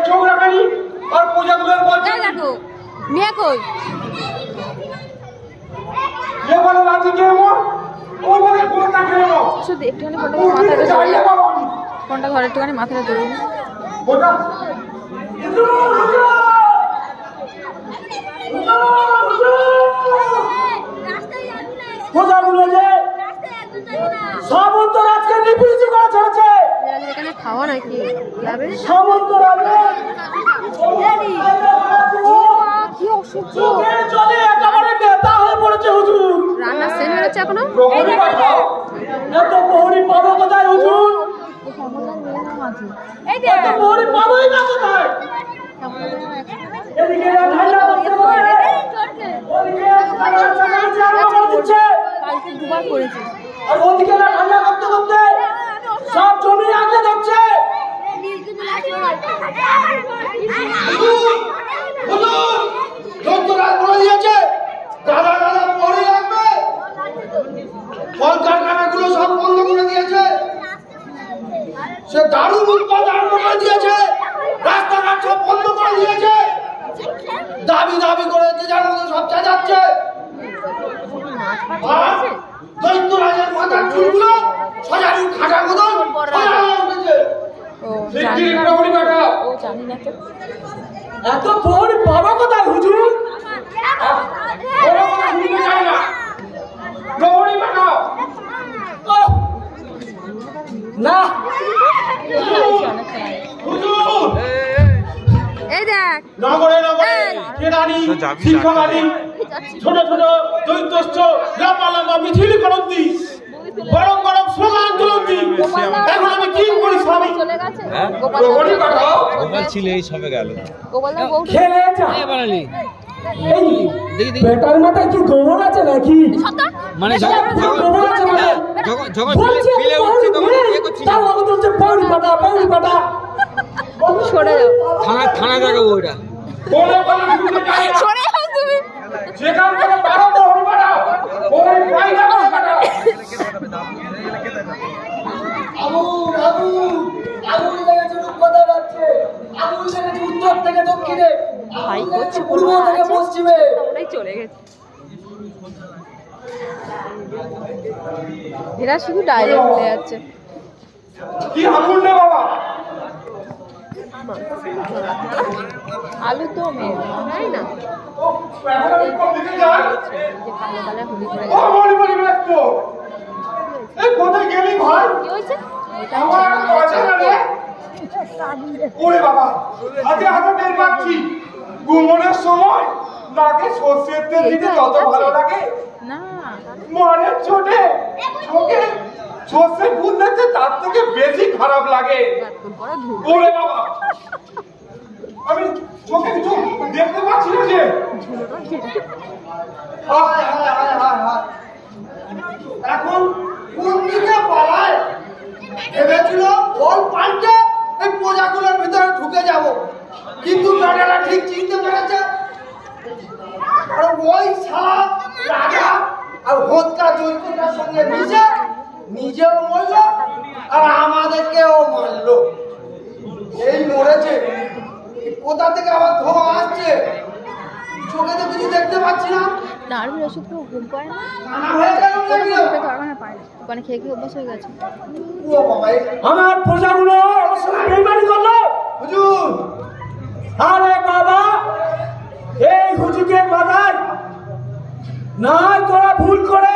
চোখ রাখানি আর পূজাগুলোর বলছে ফোনটা ধরে একটুখানি মাথাটা ধরে সামন্তরাজকে নিপীড়িত করা চলেছে। এখানে খাওয়া নাকি সামন্তরাজে কি অসহ্য চলে একেবারে নেতা হয়ে পড়েছে হুজুর। রান্না সেন বেরোচ্ছে এখনো। এত প্রহরী পাবো কোথায় হুজুর? এত প্রহরী পাবোই না কোথায়? এদিকে কালকে দুবার করেছি, আর ওদিকে না ঠান্ডা করতে করতে সব জমি আগলে যাচ্ছে। কলকারখানাগুলো সব বন্ধ করে দিয়েছে, সে দারুণ উৎপাদ আরম্ভ করে দিয়েছে, রাস্তাঘাট সব বন্ধ করে দিয়েছে, দাবি দাবি করে যে যার মধ্যে সব চেঁচাচ্ছে। দৈত্যরাজের মাথার চুলগুলো সজারুর খাটা মতন সোজা হয়ে উঠেছে। এত প্রহরী পাবো কোথায় হুজুর? না এই দেখ নগরে নগরে কেরানি শিক্ষাবাদী ছোট ছোট দৈত্যস্থ লম্বা লম্বা মিছিল করন্তি, গরম গরম স্লোগান তুলন্তি। এখন আমি কি করি স্বামী? গোপাল ছিল এই সবে গেল খেলে যা। এই বেটার মাথায় কি গোবর আছে নাকি? মানে গোবর আছে মানে যখন বলছি ফিলে উঠছে তখন এ করছি তাও আমি বলছি পাউরি পাটা সরে যাও থানা দেখাবো ওইটা বলে বলে শুনতে চাই না। সরে যাও তুমি যেখান থেকে পারো মোহর বাড়াও ওই পায়না কাটা আগুন লেগেছে রূপকথা রাজ্যে, আগুন লেগেছে উত্তর থেকে দক্ষিণে, ভাই আগুন করছে লেগেছে পূর্ব থেকে পশ্চিমে। ওরাই চলে গেছে এরা শুধু ডায়লগ বলে যাচ্ছে কি আগুন রে বাবা আলু তো মেয়ে তাই না ও এখন আমি কোন দিকে যাই যে কালো কালো হুডি পরে ও মরি মরি ব্যস্ত এই কোথায় গেলি ভাই কি হয়েছে আমার কথা না রে ওরে বাবা আজকে হাতে বের পাচ্ছি ঘুমনের সময় নাকে সর্ষের তেল দিতে যত ভালো লাগে না মনের চোটে চোখে সর্ষে ফুল দেখতে তার থেকে বেশি খারাপ লাগে করা ধুলো ওরে বাবা আমি চোখে কিছু দেখতে পাচ্ছি না যে হায় হায় হায় হায় হায়। এখন কোন দিকে পালায়? ভেবেছিল ফল পাল্টে এই প্রজাগুলোর ভিতরে ঢুকে যাব, কিন্তু বেটারা ঠিক চিনতে পেরেছে আর ওই শালা রাজা আর হোৎকা দৈত্যটার সঙ্গে মিশে নিজেও মরল আর আমাদেরকেও মারল। এই মরেছে, কোথা থেকে আবার ধোঁয়া আসছে, চোখে তো কিছু দেখতে পাচ্ছি না। নার্ভের ওষুধ পুরো ঘুম পায় না কানা হয়ে গেল নাকি? কারখানা পায় না ওখানে খেয়ে খেয়ে অভ্যাস হয়ে গেছে ও বাবা, আমার প্রজাগুলো আমার সঙ্গে বেইমানি করলো। হুজুর আরে বাবা, এই হুজুকের মাথায় নাই তোরা ভুল করে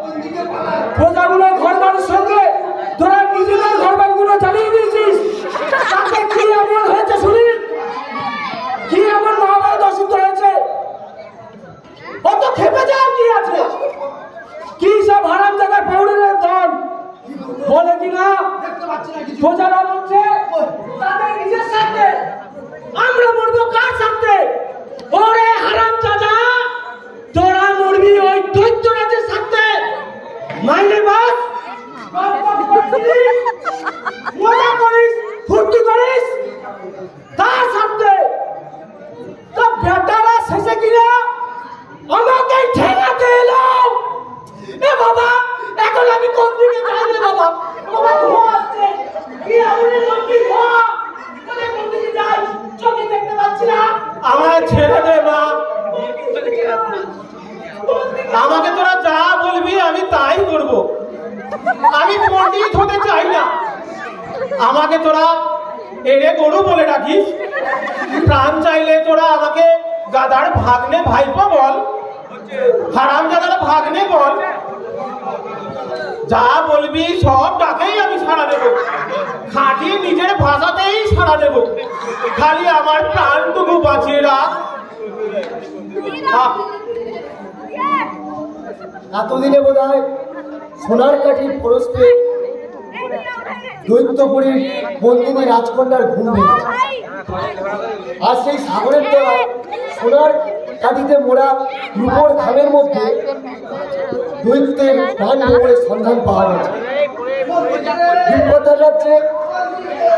কোন দিকে পালায়? প্রজাগুলো ঘর বাড়ির সঙ্গে তোরা নিজেদের ঘর বাড়িগুলো জ্বালিয়ে দিয়েছিস। তাতে কি এমন হয়েছে শুনি? কি এমন মহাভারত অসুস্থ হয়েছে? অত খেপে যাও কি আছে? কি সব হারাম জায়গায় পৌড়ের ধন বলে কিনা দেখতে পাচ্ছি না কিছু। প্রজারা মরছে তাদের নিজের সাথে, আমরা মরবো কার সাথে? ওরে হারাম চাচা, তোরা মরবি ওই দৈত্যরাজের সাথে। মাইনে বাস মজা করিস, ফুর্তি করিস তার সাথে। তো বেটারা শেষে কিনা আমাকে ঠেলাতে এলো। এ বাবা, এখন আমি কোন দিকে যাই রে বাবা? বাবা ধোঁয়া আসছে, কি আগুনের লম্বি ধোঁয়া, মানে কোন দিকে যাই চোখে দেখতে পাচ্ছি না। আমার ছেড়ে দে মা, আমাকে তোরা যা বলবি আমি তাই করব। আমি পণ্ডিত হতে চাই না, আমাকে তোরা এড়ে গরু বলে ডাকিস। প্রাণ চাইলে তোরা আমাকে গাদার ভাগ্নে ভাইপো বল, হারাম জাদার ভাগ্নে বল, যা বলবি সব ডাকেই আমি সাড়া দেব, খাঁটি নিজের ভাষাতেই সাড়া দেব। খালি আমার প্রাণটুকু বাঁচিয়ে রাখ। এতদিনে বোধ হয় সোনার কাঠির ফরসকে দৈত্যপুরীর বন্দিনী রাজকন্যার ঘুম ভেঙেছে। আর সেই সাগরের তলায় সোনার কাঠিতে মোড়া রূপোর খামের মধ্যে দৈত্যের প্রাণ ভ্রমণের সন্ধান পাওয়া গেছে। রূপকথার রাজ্যে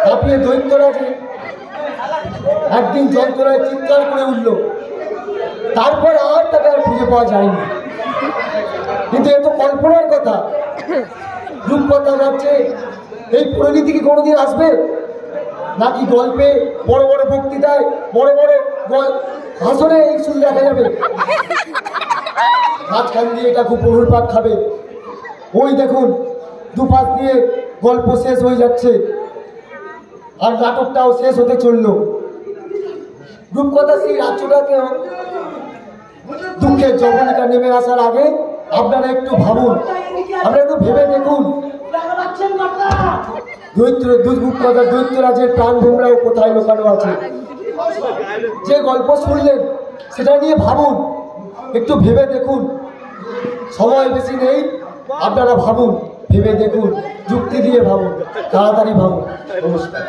কাঁপিয়ে দৈত্যরাজে একদিন যন্ত্রণায় চিৎকার করে উঠল, তারপর আর তাকে আর খুঁজে পাওয়া যায়নি। কিন্তু এ তো কল্পনার কথা। রূপকথা রাজ্যে এই পরিণতি কি কোনোদিন আসবে? নাকি গল্পে বড় বড় বক্তৃতায় বড় বড় ভাষণে এই শুধু দেখা যাবে? মাঝখান দিয়ে এটা খুব বহুরপাক খাবে। ওই দেখুন দুপাশ দিয়ে গল্প শেষ হয়ে যাচ্ছে আর নাটকটাও শেষ হতে চলল। রূপকথা সেই রাজ্যটাকেও দুঃখের যবনিকা নেমে আসার আগে আপনারা একটু ভাবুন, আপনারা একটু ভেবে দেখুন দৈত্যরাজের প্রাণ ভোমরাও কোথায় লোকানো আছে। যে গল্প শুনলেন সেটা নিয়ে ভাবুন, একটু ভেবে দেখুন। সময় বেশি নেই, আপনারা ভাবুন, ভেবে দেখুন, যুক্তি দিয়ে ভাবুন, তাড়াতাড়ি ভাবুন। নমস্কার।